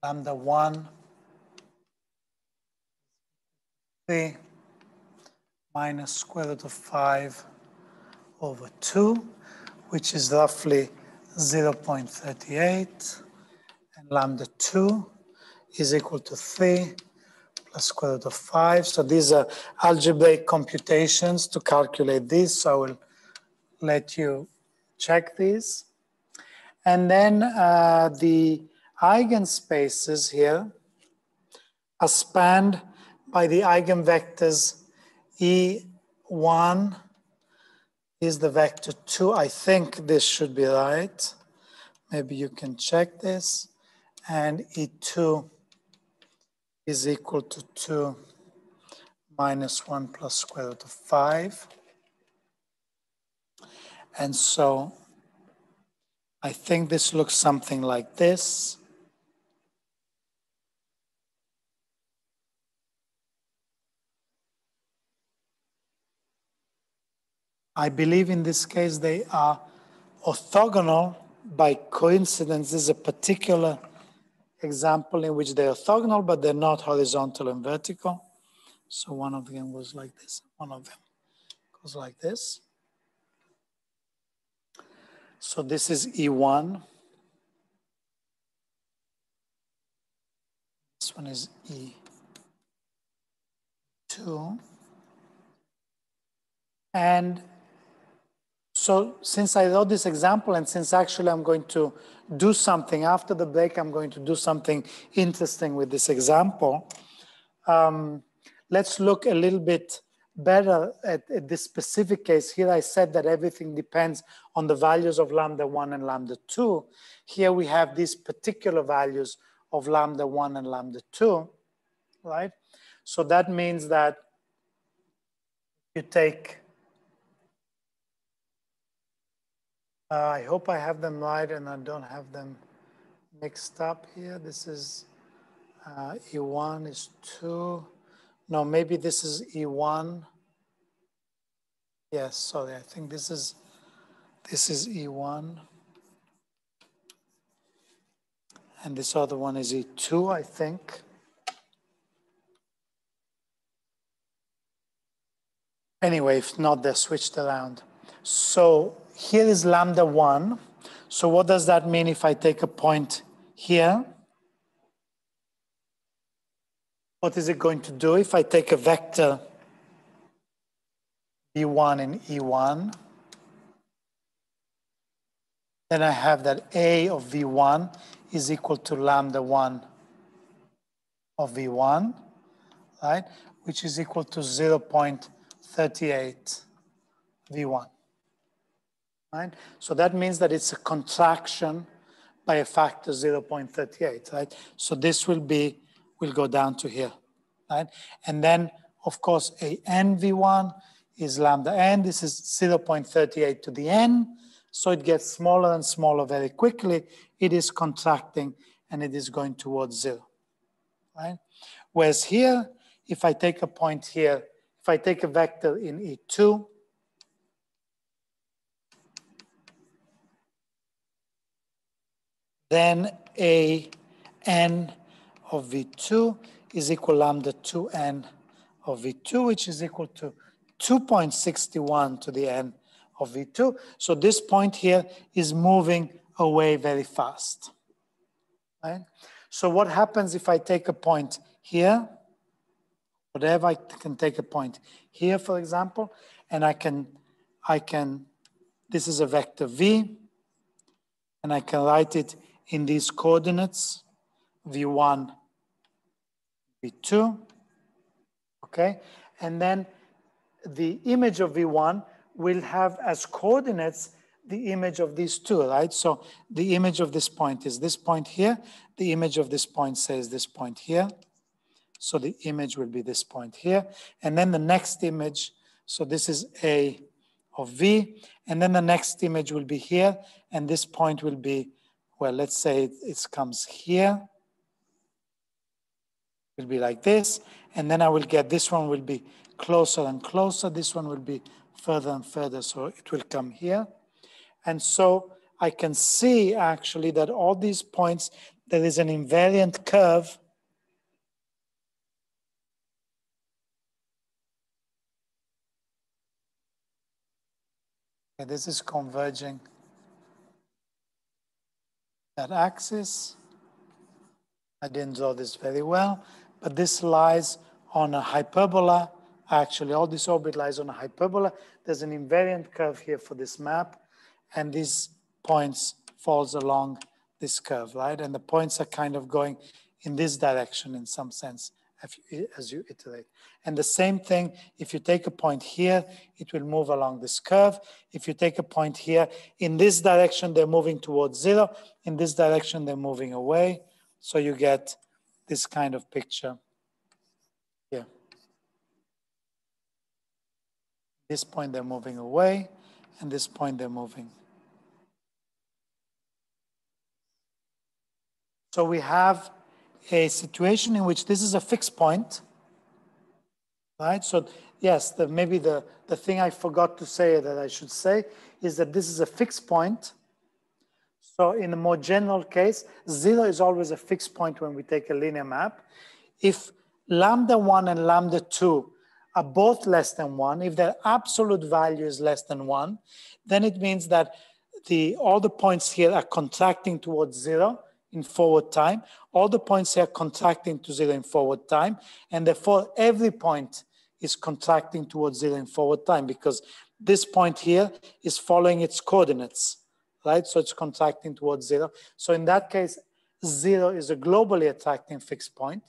lambda 1, 3 minus square root of 5 over 2, which is roughly 0.38, and lambda 2 is equal to 3 plus square root of 5. So these are algebraic computations to calculate this. So I will let you check these. And then the eigenspaces here are spanned by the eigenvectors E1 is the vector 2. I think this should be right. Maybe you can check this. And E2 is equal to 2 minus 1 plus square root of 5. And so I think this looks something like this. I believe in this case they are orthogonal by coincidence. This is a particular example in which they're orthogonal, but they're not horizontal and vertical. So one of them goes like this, one of them goes like this. So this is E1. This one is E2. And so since I wrote this example and since actually I'm going to do something after the break, I'm going to do something interesting with this example. Let's look a little bit better at this specific case. Here I said that everything depends on the values of lambda 1 and lambda 2. Here we have these particular values of lambda 1 and lambda 2, right? So that means that you take, I hope I have them right and I don't have them mixed up here. This is E1 is 2. No, maybe this is E1. Yes, sorry, I think this is E1. And this other one is E2, I think. Anyway, if not, they're switched around. So here is lambda 1. So what does that mean if I take a point here? What is it going to do if I take a vector B1 and E1? Then I have that A of V1 is equal to lambda 1 of V1, right? Which is equal to 0.38 V1, right? So that means that it's a contraction by a factor 0.38, right? So this will go down to here, right? And then, of course, a n V1 is lambda n. This is 0.38 to the n. So it gets smaller and smaller very quickly. It is contracting and it is going towards 0, right? Whereas here, if I take a point here, if I take a vector in E2, then a n of V2 is equal lambda 2n of V2, which is equal to 2.61 to the n of V2. So this point here is moving away very fast, right? So what happens if I take a point here? Whatever, I can take a point here, for example, and I can, this is a vector v, and I can write it in these coordinates, v1, v2, okay? And then the image of v1 will have as coordinates the image of these two, right? So the image of this point is this point here. The image of this point says this point here. So the image will be this point here. And then the next image, so this is A of V. And then the next image will be here. And this point will be, well, let's say it comes here. It will be like this. And then I will get, this one will be closer and closer. This one will be further and further. So it will come here. And so I can see actually that all these points, there is an invariant curve . Okay, this is converging that axis. I didn't draw this very well, but this lies on a hyperbola. Actually, all this orbit lies on a hyperbola. There's an invariant curve here for this map, and these points falls along this curve, right? And the points are kind of going in this direction in some sense as you iterate. And the same thing, if you take a point here, it will move along this curve. If you take a point here, in this direction, they're moving towards zero. In this direction, they're moving away. So you get this kind of picture here. This point, they're moving away, and this point, they're moving. So we have a situation in which this is a fixed point, right? So yes, maybe the thing I forgot to say that I should say is that this is a fixed point. So in a more general case, 0 is always a fixed point when we take a linear map. If lambda 1 and lambda 2 are both less than 1, if their absolute value is less than 1, then it means that all the points here are contracting towards 0 in forward time. All the points here are contracting to 0 in forward time. And therefore, every point is contracting towards 0 in forward time because this point here is following its coordinates, right? So it's contracting towards 0. So in that case, 0 is a globally attracting fixed point.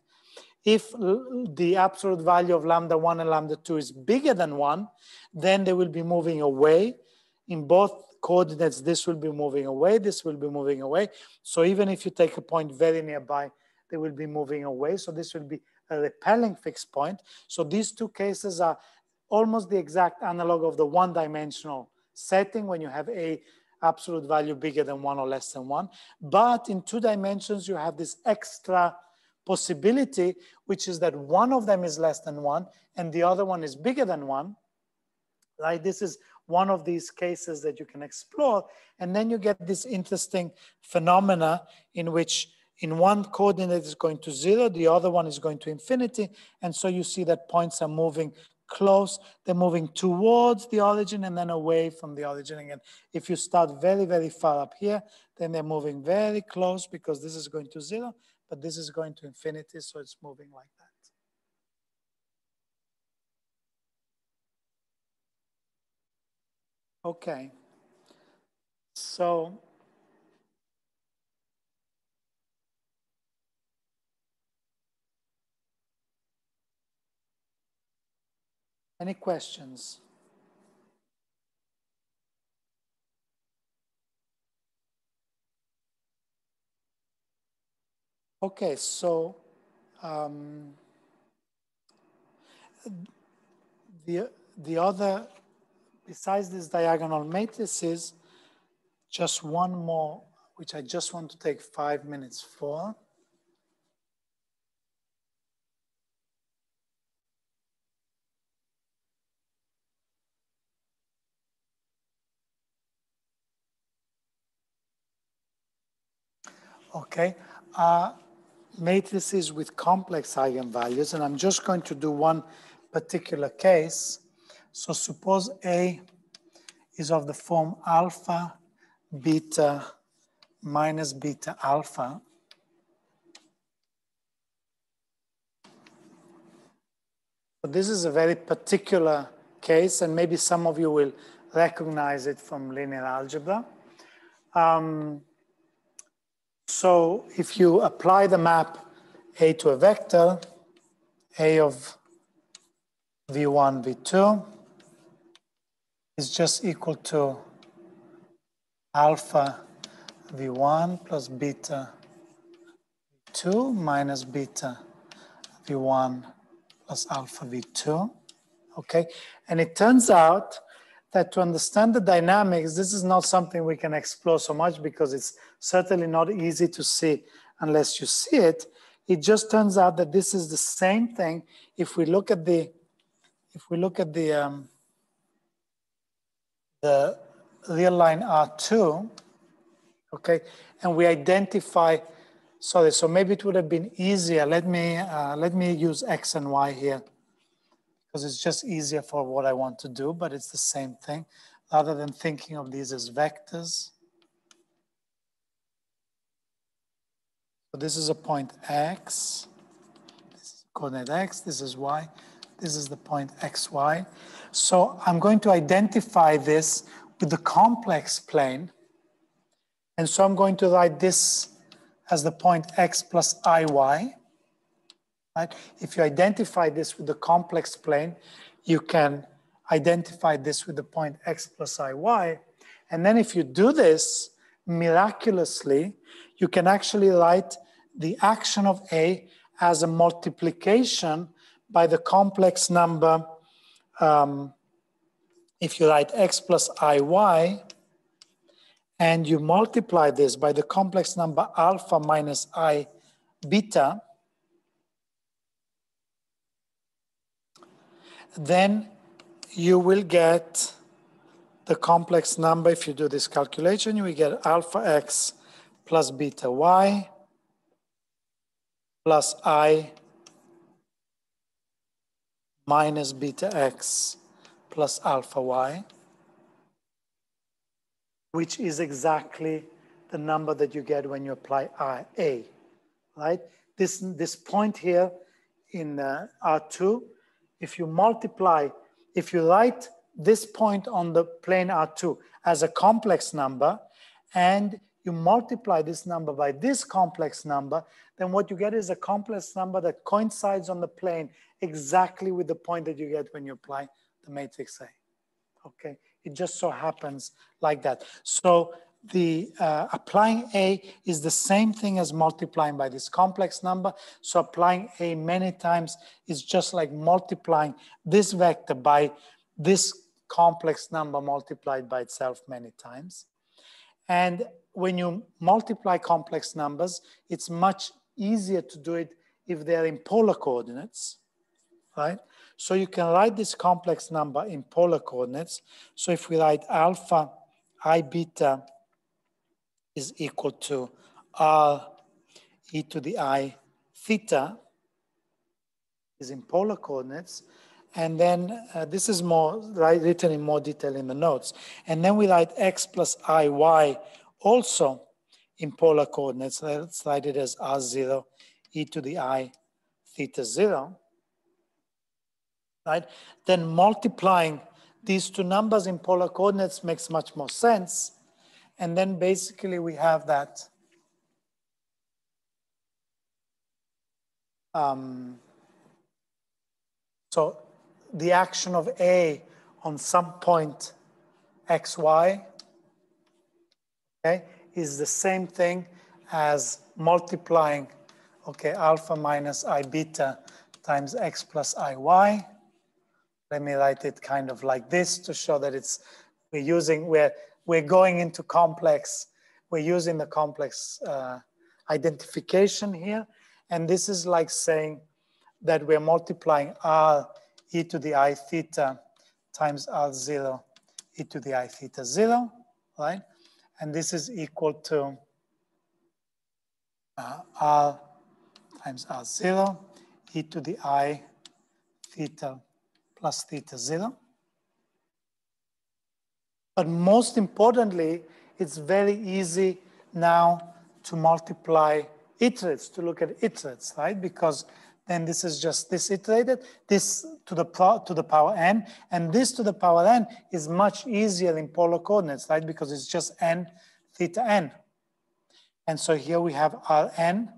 If the absolute value of lambda 1 and lambda 2 is bigger than 1, then they will be moving away. In both coordinates, this will be moving away, this will be moving away. So even if you take a point very nearby, they will be moving away. So this will be a repelling fixed point. So these two cases are almost the exact analog of the one-dimensional setting when you have a absolute value bigger than 1 or less than 1. But in 2 dimensions, you have this extra possibility, which is that one of them is less than 1 and the other one is bigger than 1. Right? This is one of these cases that you can explore. And then you get this interesting phenomena in which in one coordinate is going to 0, the other one is going to infinity. And so you see that points are moving close. They're moving towards the origin and then away from the origin again. If you start very, very far up here, then they're moving very close because this is going to 0, but this is going to infinity. So it's moving like that. Okay, so any questions? Okay, so the other, besides these diagonal matrices, just one more, which I just want to take 5 minutes for. Okay, matrices with complex eigenvalues, and I'm just going to do one particular case. So suppose A is of the form alpha, beta, minus beta alpha. But this is a very particular case, and maybe some of you will recognize it from linear algebra. So if you apply the map A to a vector, A of V1, V2 is just equal to alpha V1 plus beta V2 minus beta V1 plus alpha V2, okay? And it turns out that to understand the dynamics, this is not something we can explore so much because it's certainly not easy to see unless you see it. It just turns out that this is the same thing. If we look at the real line R2, okay, and we identify, sorry, so maybe it would have been easier. Let me use X and Y here, because it's just easier for what I want to do, but it's the same thing, rather than thinking of these as vectors. So this is a point X, this is coordinate X, this is Y, this is the point XY. So I'm going to identify this with the complex plane. And so I'm going to write this as the point X plus IY. Right? If you identify this with the complex plane, you can identify this with the point X plus IY. And then if you do this, miraculously, you can actually write the action of A as a multiplication by the complex number. If you write X plus IY, and you multiply this by the complex number alpha minus I beta, then you will get the complex number. If you do this calculation, you will get alpha X plus beta Y plus I minus beta X plus alpha Y, which is exactly the number that you get when you apply A, right? This point here in R2, if you multiply, if you write this point on the plane R2 as a complex number, and you multiply this number by this complex number, then what you get is a complex number that coincides on the plane exactly with the point that you get when you apply the matrix A, okay? It just so happens like that. So the applying A is the same thing as multiplying by this complex number. So applying A many times is just like multiplying this vector by this complex number multiplied by itself many times. And when you multiply complex numbers, it's much easier to do it if they're in polar coordinates, right? So you can write this complex number in polar coordinates. So if we write alpha I beta is equal to R e to the I theta is in polar coordinates. And then this is more written in more detail in the notes. And then we write X plus IY also in polar coordinates. Let's write it as R0 e to the I theta 0. Right? Then multiplying these two numbers in polar coordinates makes much more sense. And then basically we have that so the action of A on some point XY, okay, is the same thing as multiplying, okay, alpha minus I beta times X plus IY. Let me write it kind of like this to show that we're going into complex, we're using the complex identification here. And this is like saying that we're multiplying R e to the I theta times R0 e to the I theta 0, right? And this is equal to R times R0 e to the I theta plus theta 0. But most importantly, it's very easy now to multiply iterates, to look at iterates, right? Because then this is just this iterated, this to the power n, and this to the power n is much easier in polar coordinates, right? Because it's just n theta n. And so here we have Rn,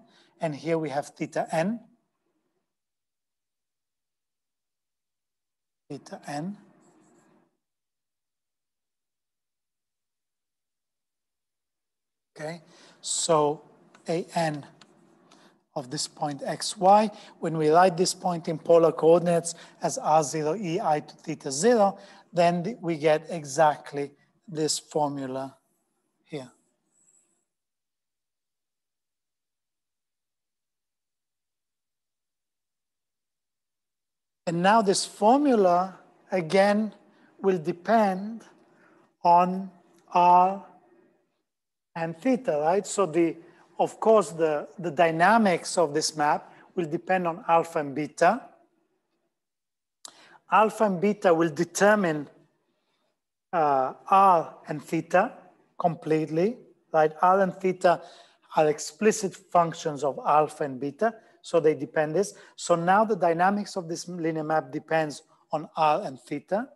and here we have theta n. Theta n. Okay, so an of this point xy, when we write this point in polar coordinates as r0 ei to theta 0, then we get exactly this formula here. And now this formula, again, will depend on r and theta, right? So of course, the dynamics of this map will depend on alpha and beta. Alpha and beta will determine r and theta completely, right? R and theta are explicit functions of alpha and beta, so they depend this. So now the dynamics of this linear map depends on r and theta,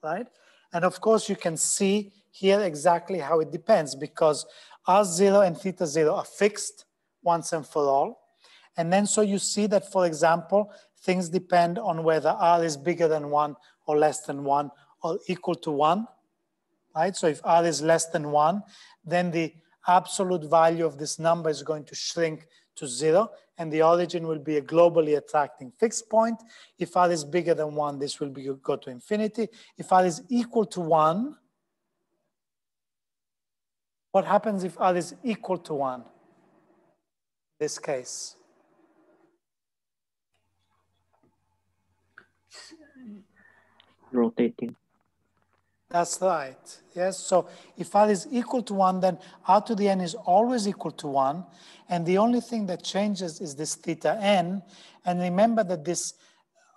right? And of course, you can see here exactly how it depends, because r0 and theta 0 are fixed once and for all. And then so you see that, for example, things depend on whether r is bigger than 1 or less than 1 or equal to 1, right? So if r is less than 1, then the absolute value of this number is going to shrink to 0, and the origin will be a globally attracting fixed point. If r is bigger than 1, this will go to infinity. If r is equal to 1, what happens if r is equal to 1 in this case? Rotating. That's right. Yes. So if r is equal to 1, then r to the n is always equal to 1. And the only thing that changes is this theta n. And remember that this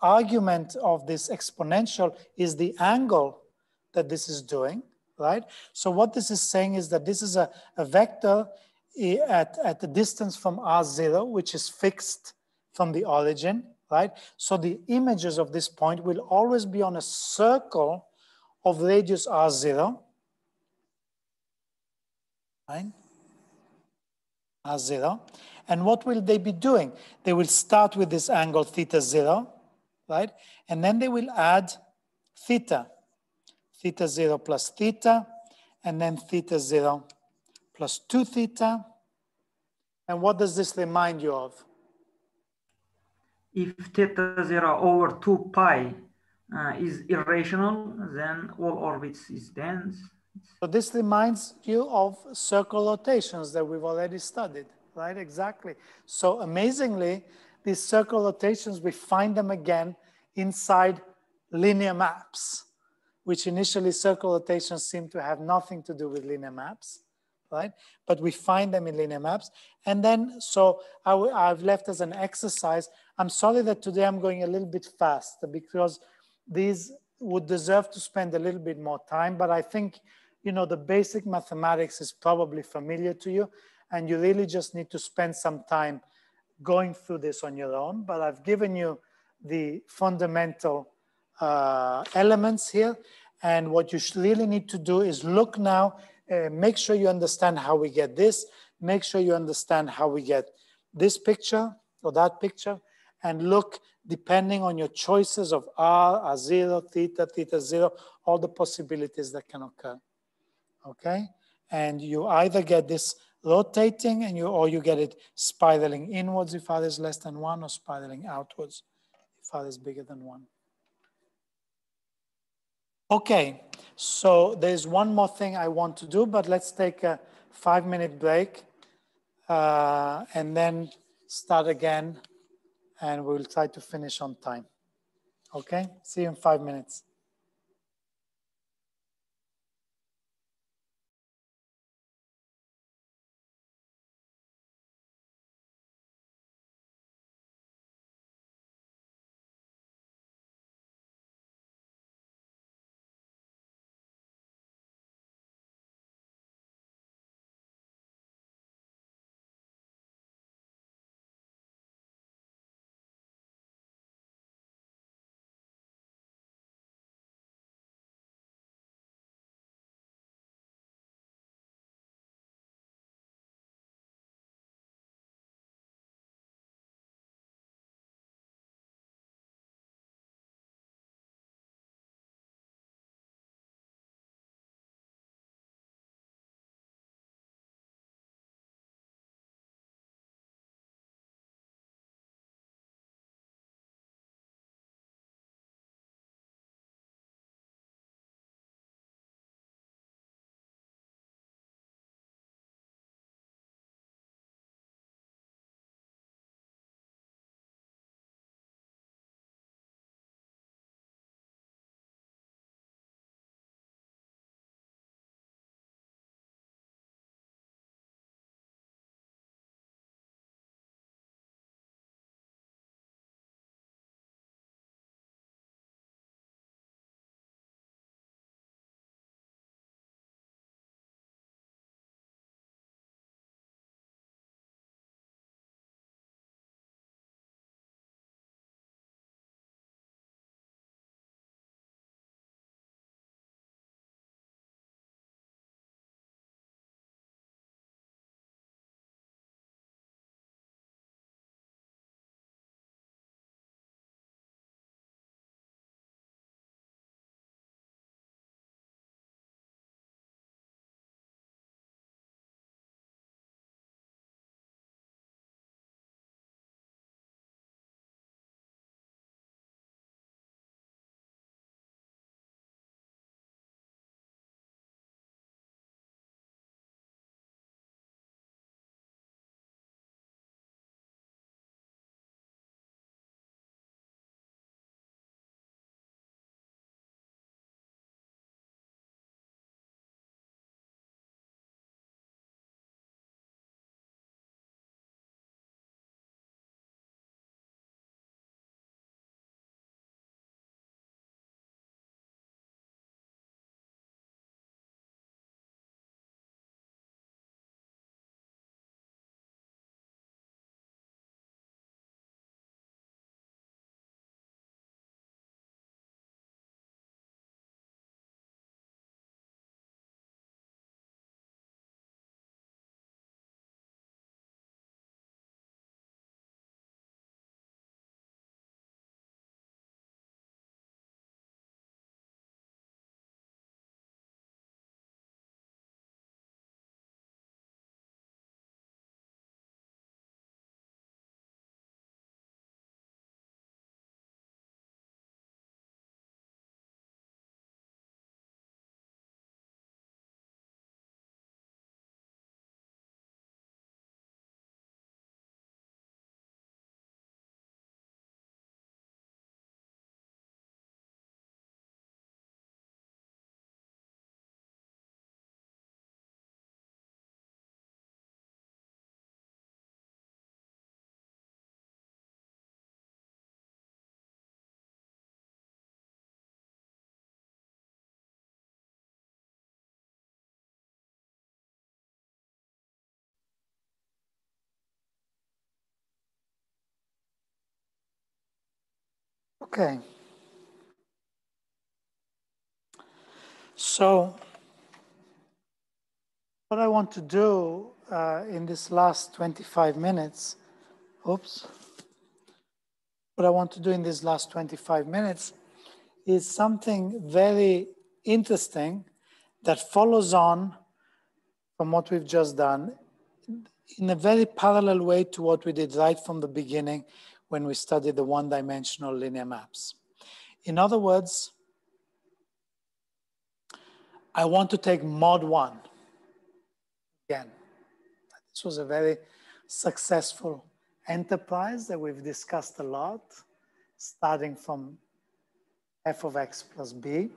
argument of this exponential is the angle that this is doing, right? So what this is saying is that this is a vector at the distance from r0, which is fixed from the origin, right? So the images of this point will always be on a circle of radius r0, right? R0. And what will they be doing? They will start with this angle theta 0, right? And then they will add theta, theta 0 plus theta, and then theta 0 plus 2 theta. And what does this remind you of? If theta 0 over 2 pi is irrational, then all orbits is dense. So this reminds you of circle rotations that we've already studied, right? Exactly. So amazingly, these circle rotations, we find them again inside linear maps, which initially circle rotations seem to have nothing to do with linear maps, right? But we find them in linear maps. And then, so I've left as an exercise. I'm sorry that today I'm going a little bit fast because these would deserve to spend a little bit more time, but I think, you know, the basic mathematics is probably familiar to you, and you really just need to spend some time going through this on your own. But I've given you the fundamental elements here, and what you really need to do is look now, make sure you understand how we get this, make sure you understand how we get this picture or that picture, and look, depending on your choices of r, r0, theta, theta 0, all the possibilities that can occur. Okay, and you either get this rotating or you get it spiraling inwards if r is less than 1, or spiraling outwards if r is bigger than 1. Okay, so there's one more thing I want to do, but let's take a 5-minute break and then start again, and we'll try to finish on time. Okay, see you in 5 minutes. Okay. So what I want to do in this last 25 minutes, what I want to do in these last 25 minutes is something very interesting that follows on from what we've just done in a very parallel way to what we did right from the beginning when we studied the one-dimensional linear maps. In other words, I want to take mod 1 again. This was a very successful enterprise that we've discussed a lot, starting from f of x plus b,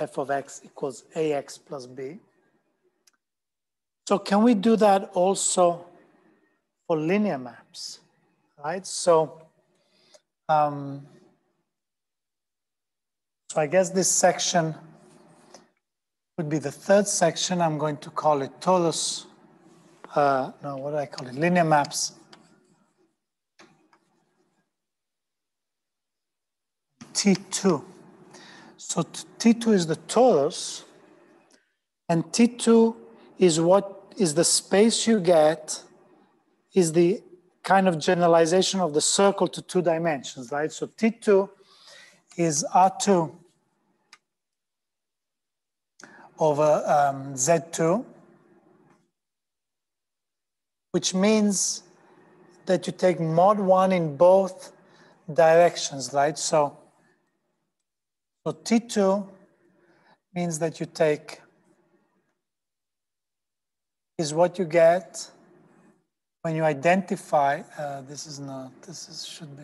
f of x equals ax plus b. So can we do that also for linear maps, right? So I guess this section would be the third section. I'm going to call it torus. No, what do I call it? Linear maps. T2. So T2 is the torus, and T2 is what is the space you get, is the kind of generalization of the circle to 2 dimensions, right? So T2 is R2 over Z2, which means that you take mod 1 in both directions, right? So T2 means that you take is what you get when you identify, should be.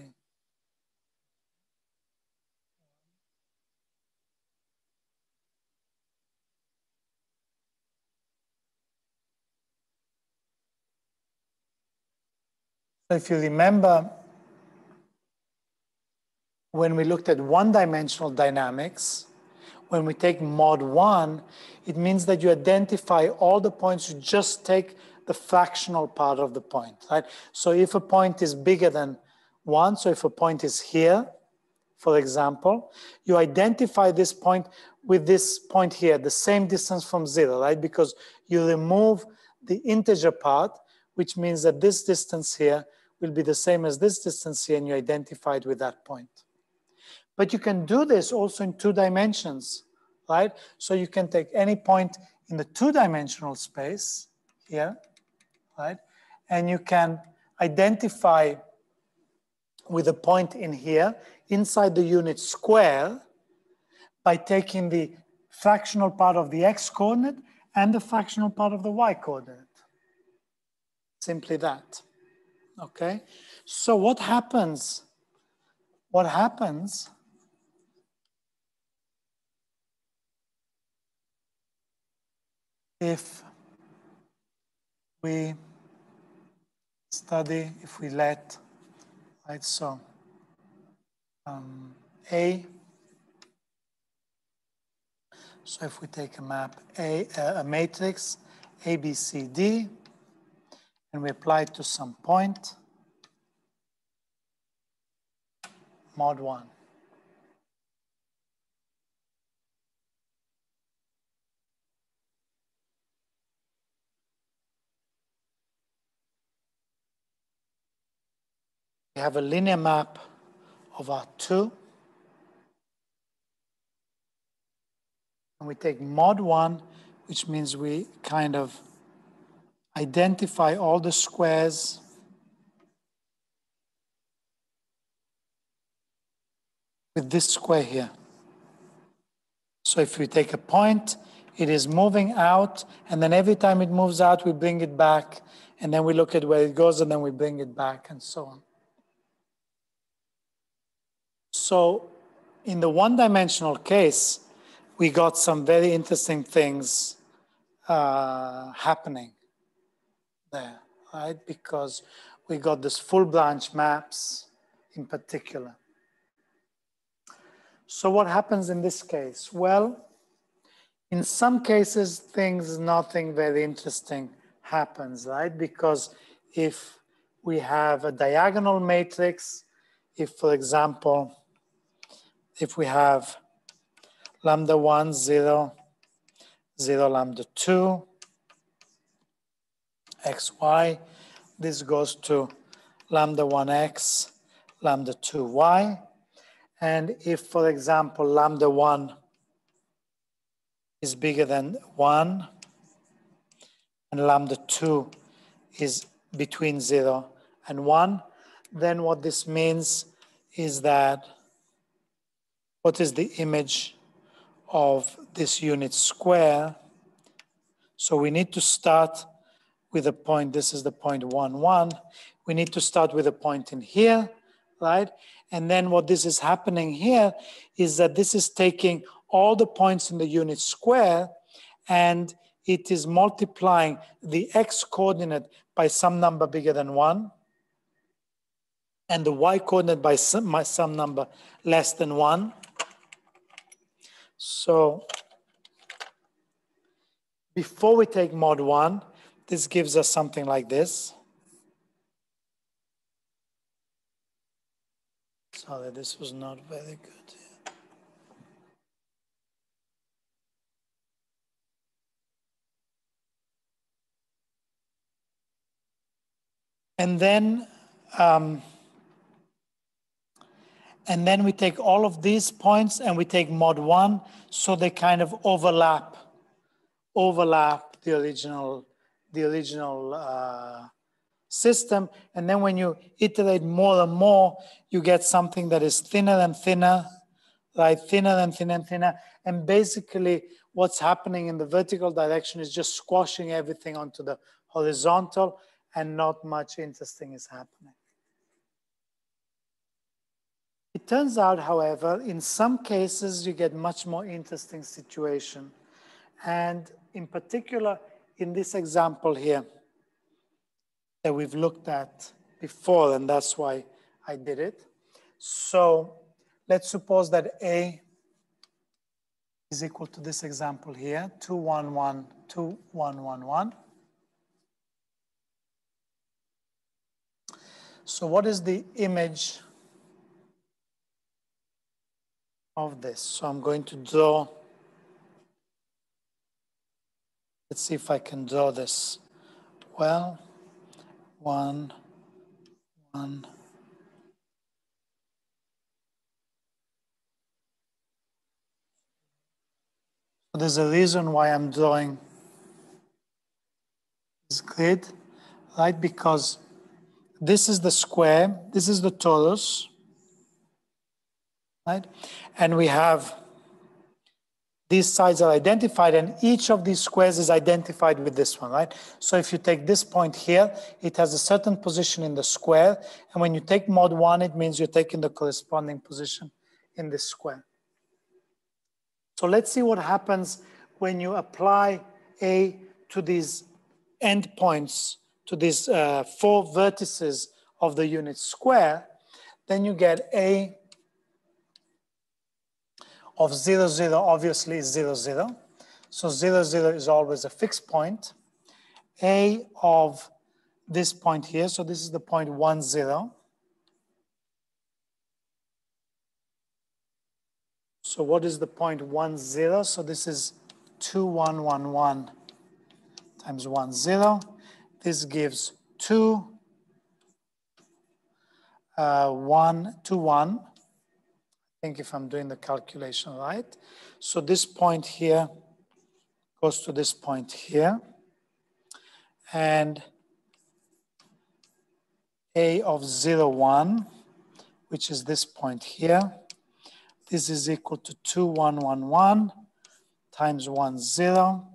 So if you remember, when we looked at one-dimensional dynamics, when we take mod 1, it means that you identify all the points, you just take the fractional part of the point, right? So if a point is bigger than 1, so if a point is here, for example, you identify this point with this point here, the same distance from 0, right? Because you remove the integer part, which means that this distance here will be the same as this distance here, and you identify it with that point. But you can do this also in 2 dimensions, right? So you can take any point in the 2-dimensional space here, right? And you can identify with a point in here inside the unit square by taking the fractional part of the x coordinate and the fractional part of the y coordinate. Simply that, okay? So what happens? What happens if we study, if we let, right, so so if we take a map, a matrix, A, B, C, D, and we apply it to some point, mod 1. We have a linear map of R2, and we take mod 1, which means we kind of identify all the squares with this square here. So if we take a point, it is moving out, and then every time it moves out, we bring it back, and then we look at where it goes, and then we bring it back, and so on. So in the one-dimensional case, we got some very interesting things happening there, right? Because we got this full branch maps in particular. So what happens in this case? Well, in some cases, nothing very interesting happens, right? Because if we have a diagonal matrix, if, for example, if we have lambda 1, 0, 0, lambda 2, x, y, this goes to lambda 1x, lambda 2y. And if, for example, lambda 1 is bigger than 1, and lambda 2 is between 0 and 1, then what this means is that what is the image of this unit square? So we need to start with a point, this is the point 1, 1. We need to start with a point in here, right? And then what this is happening here is that this is taking all the points in the unit square and it is multiplying the x coordinate by some number bigger than 1 and the y coordinate by some number less than 1. So before we take mod 1, this gives us something like this. Sorry, this was not very good. And then we take all of these points and we take mod 1, so they kind of overlap the original system. And then when you iterate more and more, you get something that is thinner and thinner, right? Thinner and thinner and thinner. And basically what's happening in the vertical direction is just squashing everything onto the horizontal and not much interesting is happening. It turns out, however, in some cases you get much more interesting situation. And in particular, in this example here that we've looked at before, and that's why I did it. So let's suppose that A is equal to this example here, 2, 1, 1, 2, 1, 1, 1. So what is the image of this? So I'm going to draw, let's see if I can draw this well. 1, 1. So there's a reason why I'm drawing this grid, right? Because this is the square, this is the torus, right? And we have these sides are identified, and each of these squares is identified with this one, right? So if you take this point here, it has a certain position in the square, and when you take mod 1, it means you're taking the corresponding position in this square. So let's see what happens when you apply A to these endpoints, to these 4 vertices of the unit square. Then you get A of 0, 0 obviously is 0, 0. So 0, 0 is always a fixed point. A of this point here, so this is the point 1, 0. So what is the point 1, 0? So this is 2, 1, 1, 1 times 1, 0. This gives 2, 1, 2, 1. I think if I'm doing the calculation right. So this point here goes to this point here. And A of 0, 1, which is this point here. This is equal to 2, 1, 1, 1 times 1, 0.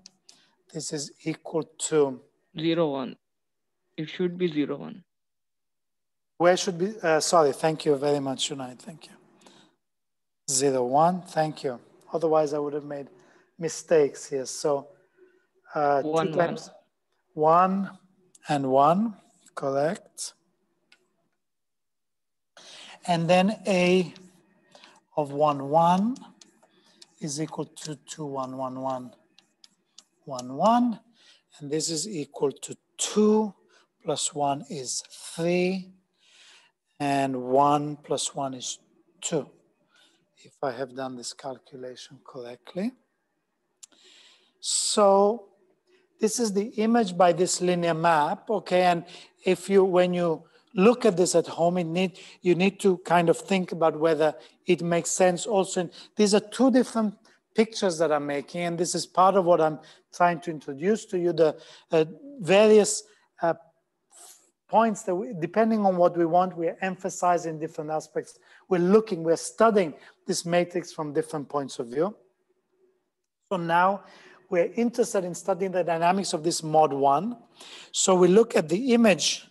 This is equal to 0, 1. It should be 0, 1. Where should be, sorry, thank you very much, Unai, thank you. 0, 1, thank you. Otherwise, I would have made mistakes here. So 1, 2 times 1 and 1, correct. And then A of 1, 1 is equal to 2, 1, 1, 1, 1, 1. And this is equal to 2 plus 1 is 3. And 1 plus 1 is 2. if I have done this calculation correctly. So this is the image by this linear map, okay? And if you, when you look at this at home, you need to kind of think about whether it makes sense also. And these are two different pictures that I'm making, and this is part of what I'm trying to introduce to you, the various points that depending on what we want, we're emphasizing different aspects. We're studying this matrix from different points of view. So now we're interested in studying the dynamics of this mod 1. So we look at the image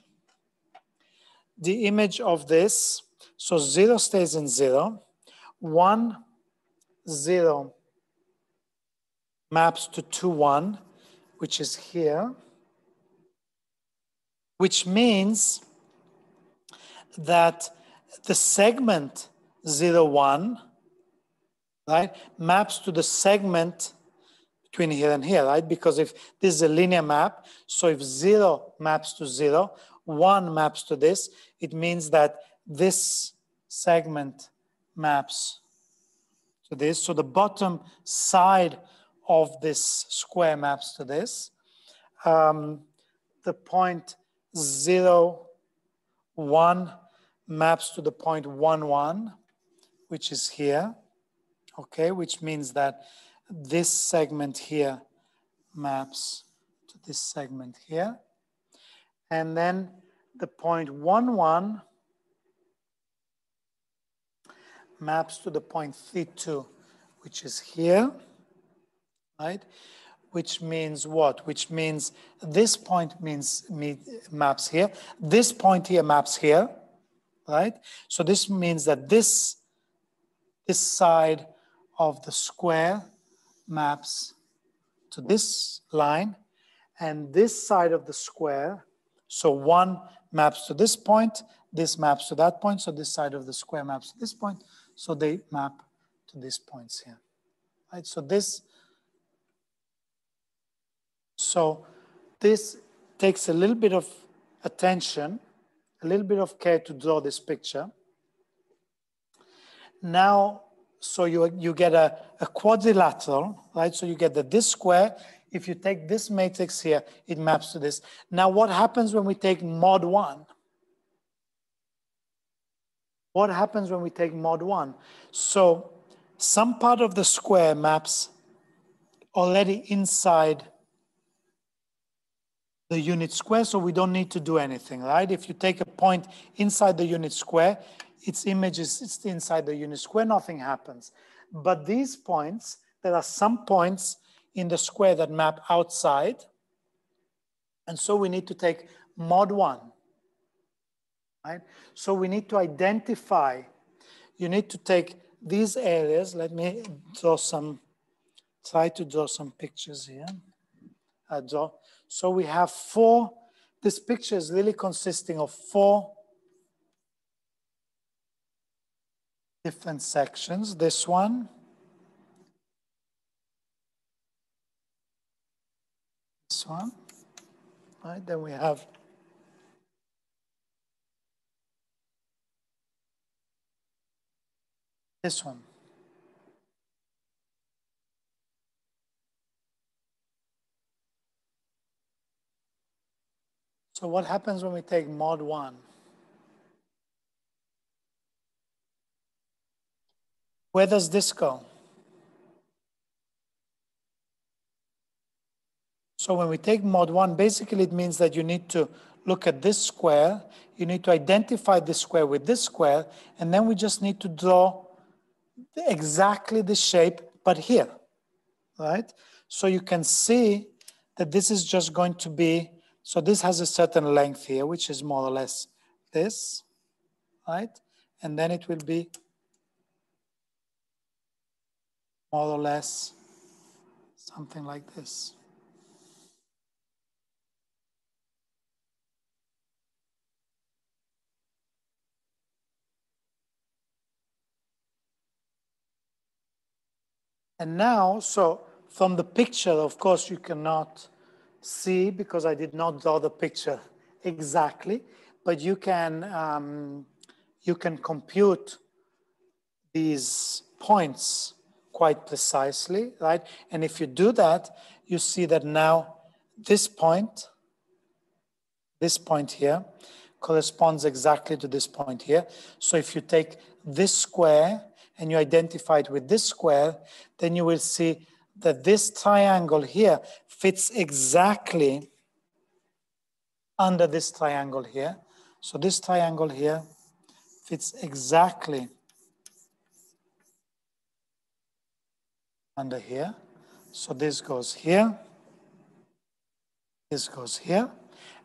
of this. So 0 stays in 0, 1, 0 maps to 2, 1, which is here, which means that the segment 0, 1, right, maps to the segment between here and here, right? Because if this is a linear map, so if 0 maps to 0, 1 maps to this, it means that this segment maps to this. So the bottom side of this square maps to this. The point 0, 1 maps to the point 1, 1, which is here, okay? Which means that this segment here maps to this segment here. And then the point 1, 1 maps to the point 3, 2, which is here, right? Which means what? Which means this point maps here. This point here maps here, right? So this means that this side of the square maps to this line, and this side of the square, so 1 maps to this point, this maps to that point, so this side of the square maps to this point, so they map to these points here, right? So this takes a little bit of attention, a little bit of care to draw this picture. Now, so you get a quadrilateral, right? So you get that this square, if you take this matrix here, it maps to this. Now, what happens when we take mod 1? What happens when we take mod 1? So some part of the square maps already inside the unit square, so we don't need to do anything, right? If you take a point inside the unit square, its image is inside the unit square, nothing happens. But these points, there are some points in the square that map outside, and so we need to take mod 1, right? So we need to identify, you need to take these areas. Let me try to draw some pictures here. So we have 4, this picture is really consisting of 4 different sections. This one, this one, right? Then we have this one. So what happens when we take mod 1? Where does this go? So when we take mod 1, basically it means that you need to look at this square, you need to identify this square with this square, and then we just need to draw exactly the shape, but here, right? So you can see that this is just going to be, so this has a certain length here, which is more or less this, right? And then it will be more or less something like this. And now, so from the picture, of course, you cannot see because I did not draw the picture exactly, but you can compute these points quite precisely, right? And if you do that, you see that now this point here, corresponds exactly to this point here. So if you take this square and you identify it with this square, then you will see that this triangle here fits exactly under this triangle here. So this triangle here fits exactly under here. So this goes here, this goes here.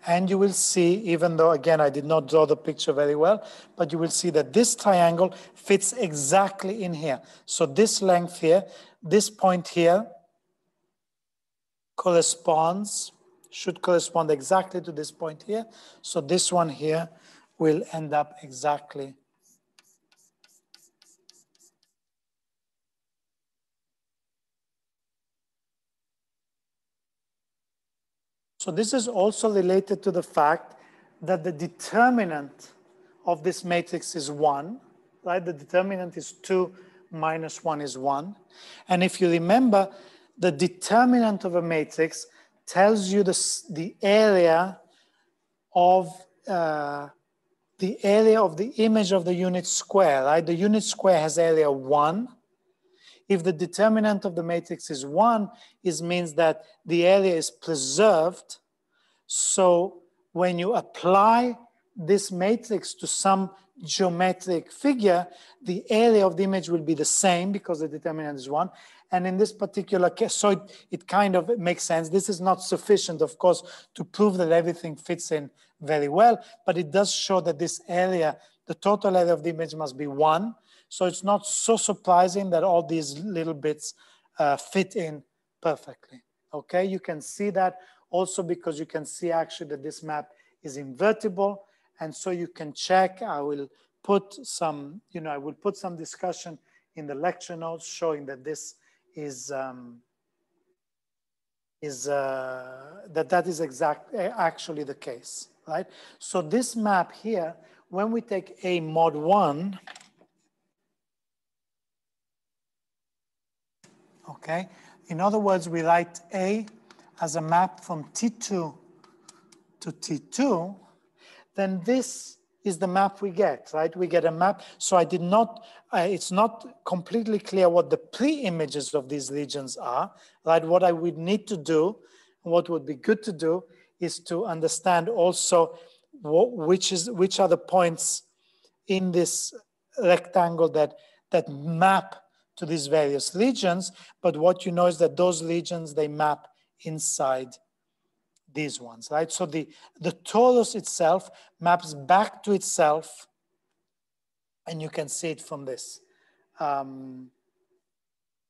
And you will see, even though, again, I did not draw the picture very well, but you will see that this triangle fits exactly in here. So this length here, this point here should correspond exactly to this point here. So this one here will end up exactly . So this is also related to the fact that the determinant of this matrix is 1, right? The determinant is 2 minus 1 is 1. And if you remember, the determinant of a matrix tells you the area of the image of the unit square, right? The unit square has area 1. If the determinant of the matrix is 1, it means that the area is preserved. So when you apply this matrix to some geometric figure, the area of the image will be the same because the determinant is 1. And in this particular case, so it kind of makes sense. This is not sufficient, of course, to prove that everything fits in very well, but it does show that this area, the total area of the image must be 1. So it's not so surprising that all these little bits fit in perfectly, okay? You can see that also because you can see actually that this map is invertible. And so you can check, I will put some, I will put some discussion in the lecture notes showing that this is, that is actually the case, right? So this map here, when we take A mod 1, okay? In other words, we write A as a map from T2 to T2, then this is the map we get, right? We get a map. So I did not, it's not completely clear what the pre-images of these regions are, right? What I would need to do, what would be good to do, is to understand also which are the points in this rectangle that map to these various regions. But what you know is that those regions, they map inside these ones, right? So the torus itself maps back to itself, and you can see it from this.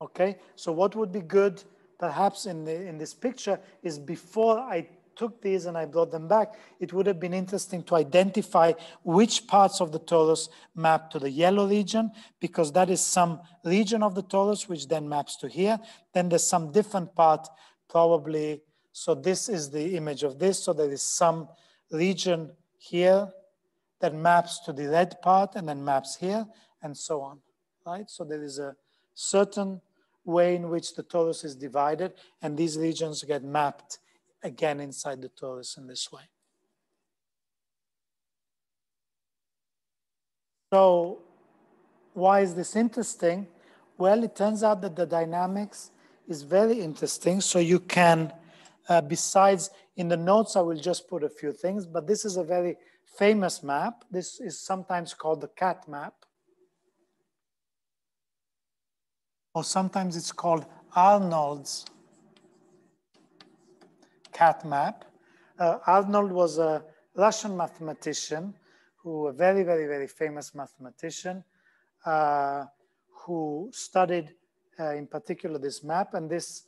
Okay, so what would be good perhaps in this picture is before I took these and I brought them back, it would have been interesting to identify which parts of the torus map to the yellow region, because that is some region of the torus which then maps to here. Then there's some different part probably. So this is the image of this. So there is some region here that maps to the red part and then maps here and so on, right? So there is a certain way in which the torus is divided, and these regions get mapped again inside the torus in this way. So why is this interesting? Well, it turns out that the dynamics is very interesting. So you can, besides in the notes, I will just put a few things, but this is a very famous map. This is sometimes called the cat map, or sometimes it's called Arnold's cat map. Arnold was a Russian mathematician, a very, very, very famous mathematician, who studied in particular this map, and this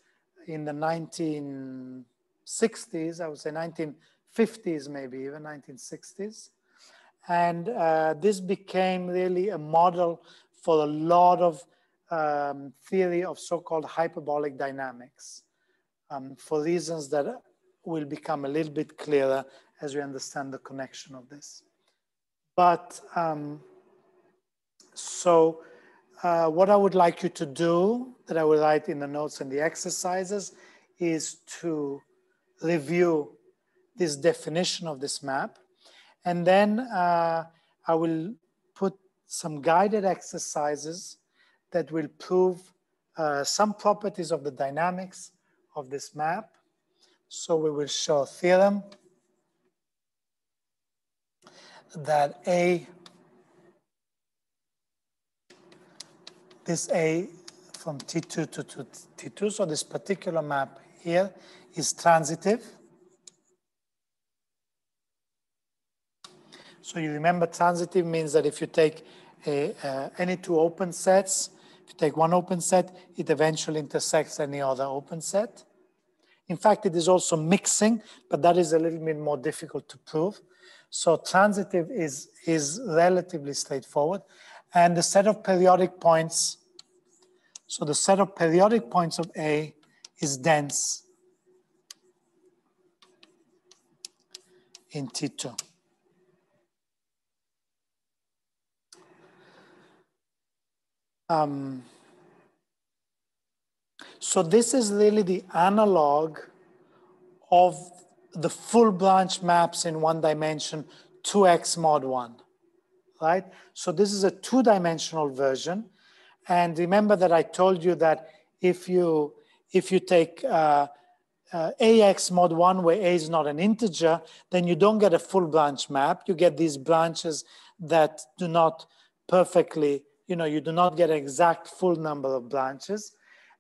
in the 1960s, I would say 1950s, maybe even 1960s. And this became really a model for a lot of theory of so-called hyperbolic dynamics, for reasons that will become a little bit clearer as we understand the connection of this. But so what I would like you to do, that I will write in the notes and the exercises, is to review this definition of this map. And then I will put some guided exercises that will prove some properties of the dynamics of this map. So we will show a theorem that this A from T2 to T2, so this particular map here is transitive. So you remember transitive means that if you take any two open sets, if you take one open set, it eventually intersects any other open set. In fact, it is also mixing, but that is a little bit more difficult to prove. So transitive is relatively straightforward. And the set of periodic points, so the set of periodic points of A is dense in T2. So this is really the analog of the full branch maps in one dimension 2x mod 1, right? So this is a two-dimensional version. And remember that I told you that if you take AX mod 1 where A is not an integer, then you don't get a full branch map. You get these branches that do not perfectly, you do not get an exact full number of branches.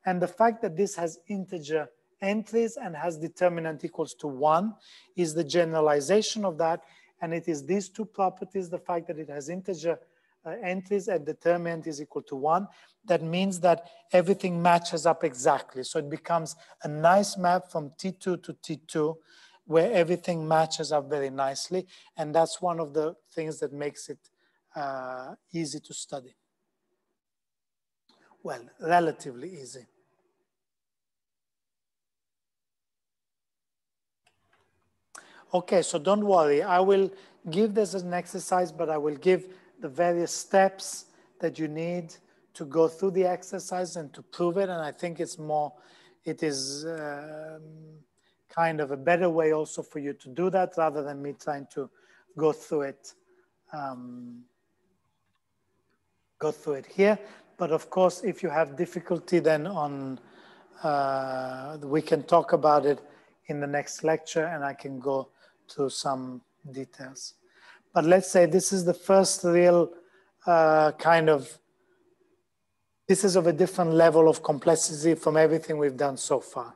And the fact that this has integer entries and has determinant equals to 1 is the generalization of that. And it is these two properties, the fact that it has integer entries and determinant is equal to 1, that means that everything matches up exactly. So it becomes a nice map from T2 to T2 where everything matches up very nicely. And that's one of the things that makes it easy to study. Well, relatively easy. Okay, so don't worry. I will give this as an exercise, but I will give the various steps that you need to go through the exercise and to prove it. And I think it is kind of a better way also for you to do that rather than me trying to go through it here. But of course, if you have difficulty then we can talk about it in the next lecture and I can go through some details. But let's say this is the first real this is of a different level of complexity from everything we've done so far,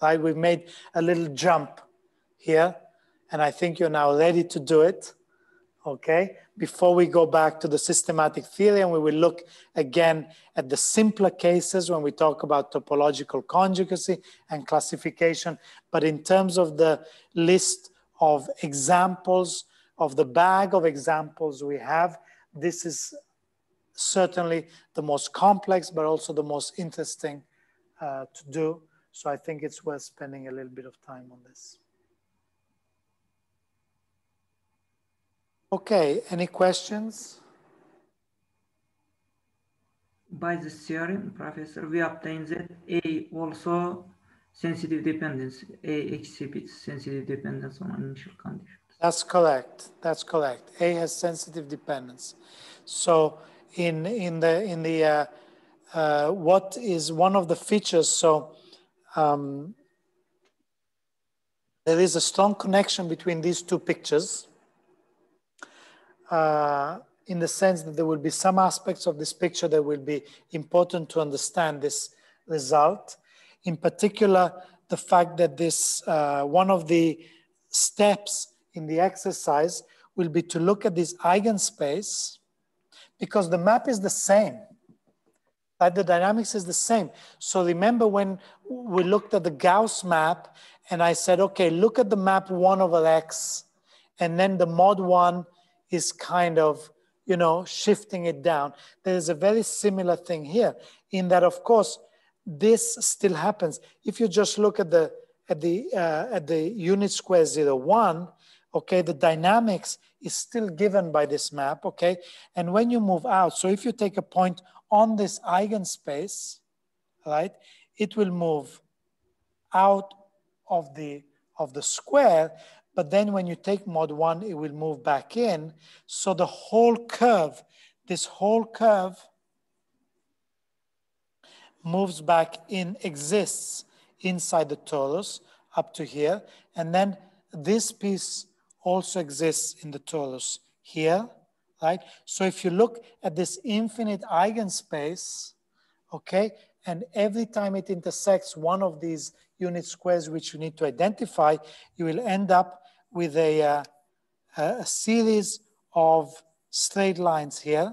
right? We've made a little jump here and I think you're now ready to do it, okay? Before we go back to the systematic theory and we will look again at the simpler cases when we talk about topological conjugacy and classification. But in terms of the list of examples, of the bag of examples we have, this is certainly the most complex, but also the most interesting to do. So I think it's worth spending a little bit of time on this. Okay, any questions? By this theorem, Professor, we obtain that A also sensitive dependence, A exhibits sensitive dependence on initial conditions. That's correct. That's correct. A has sensitive dependence. So what is one of the features? So there is a strong connection between these two pictures. In the sense that there will be some aspects of this picture that will be important to understand this result. In particular, the fact that this one of the steps in the exercise will be to look at this eigenspace because the map is the same. The dynamics is the same. So remember when we looked at the Gauss map and I said, okay, look at the map 1 over X and then the mod 1 is kind of, shifting it down. There's a very similar thing here in that, of course, this still happens. If you just look at the unit square 0, 1, okay, the dynamics is still given by this map, okay? And when you move out, so if you take a point on this eigenspace, right, it will move out of the square, but then when you take mod 1, it will move back in. So the whole curve, this whole curve moves back in, exists inside the torus up to here. And then this piece also exists in the torus here, right? So if you look at this infinite eigenspace, okay, and every time it intersects one of these unit squares which you need to identify, you will end up with a series of straight lines here,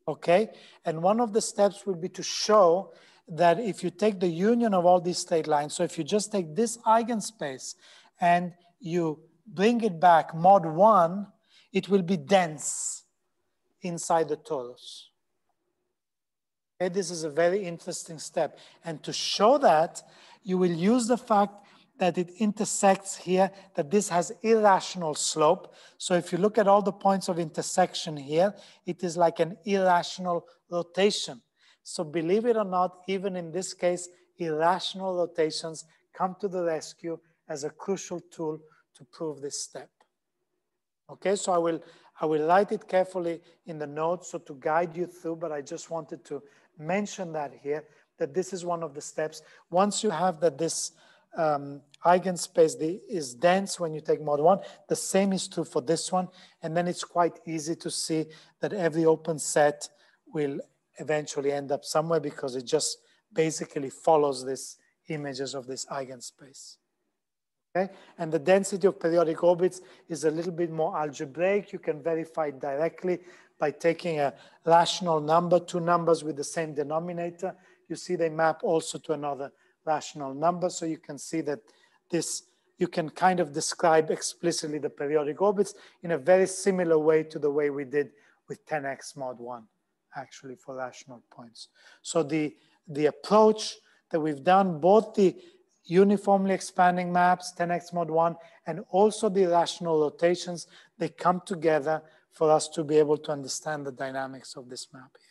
okay? And one of the steps will be to show that if you take the union of all these straight lines, so if you just take this eigenspace and you bring it back mod 1, it will be dense inside the torus. Okay, this is a very interesting step. And to show that, you will use the fact that it intersects here, that this has irrational slope. So if you look at all the points of intersection here, it is like an irrational rotation. So believe it or not, even in this case, irrational rotations come to the rescue as a crucial tool to prove this step. Okay, so I will write it carefully in the notes so to guide you through, but I just wanted to mention that here, that this is one of the steps. Once you have that this eigenspace is dense when you take mod 1, the same is true for this one, and then it's quite easy to see that every open set will eventually end up somewhere because it just basically follows these images of this eigenspace. Okay? And the density of periodic orbits is a little bit more algebraic. You can verify it directly by taking a rational number, two numbers with the same denominator. You see they map also to another rational number. So you can see that this, you can kind of describe explicitly the periodic orbits in a very similar way to the way we did with 10x mod 1, actually, for rational points. So the approach that we've done, both the uniformly expanding maps, 10x mod 1, and also the rational rotations, they come together for us to be able to understand the dynamics of this map here.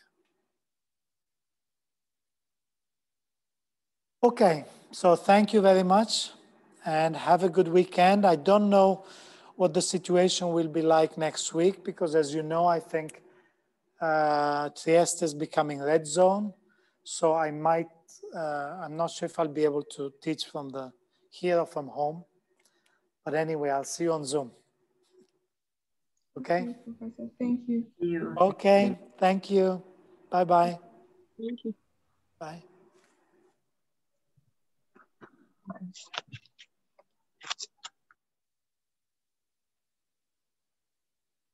Okay, so thank you very much and have a good weekend. I don't know what the situation will be like next week because, as you know, I think Trieste is becoming red zone. So I might, I'm not sure if I'll be able to teach from here or from home. But anyway, I'll see you on Zoom. Okay? Professor, thank you. Okay, thank you. Bye-bye. Thank you. Bye. Bye.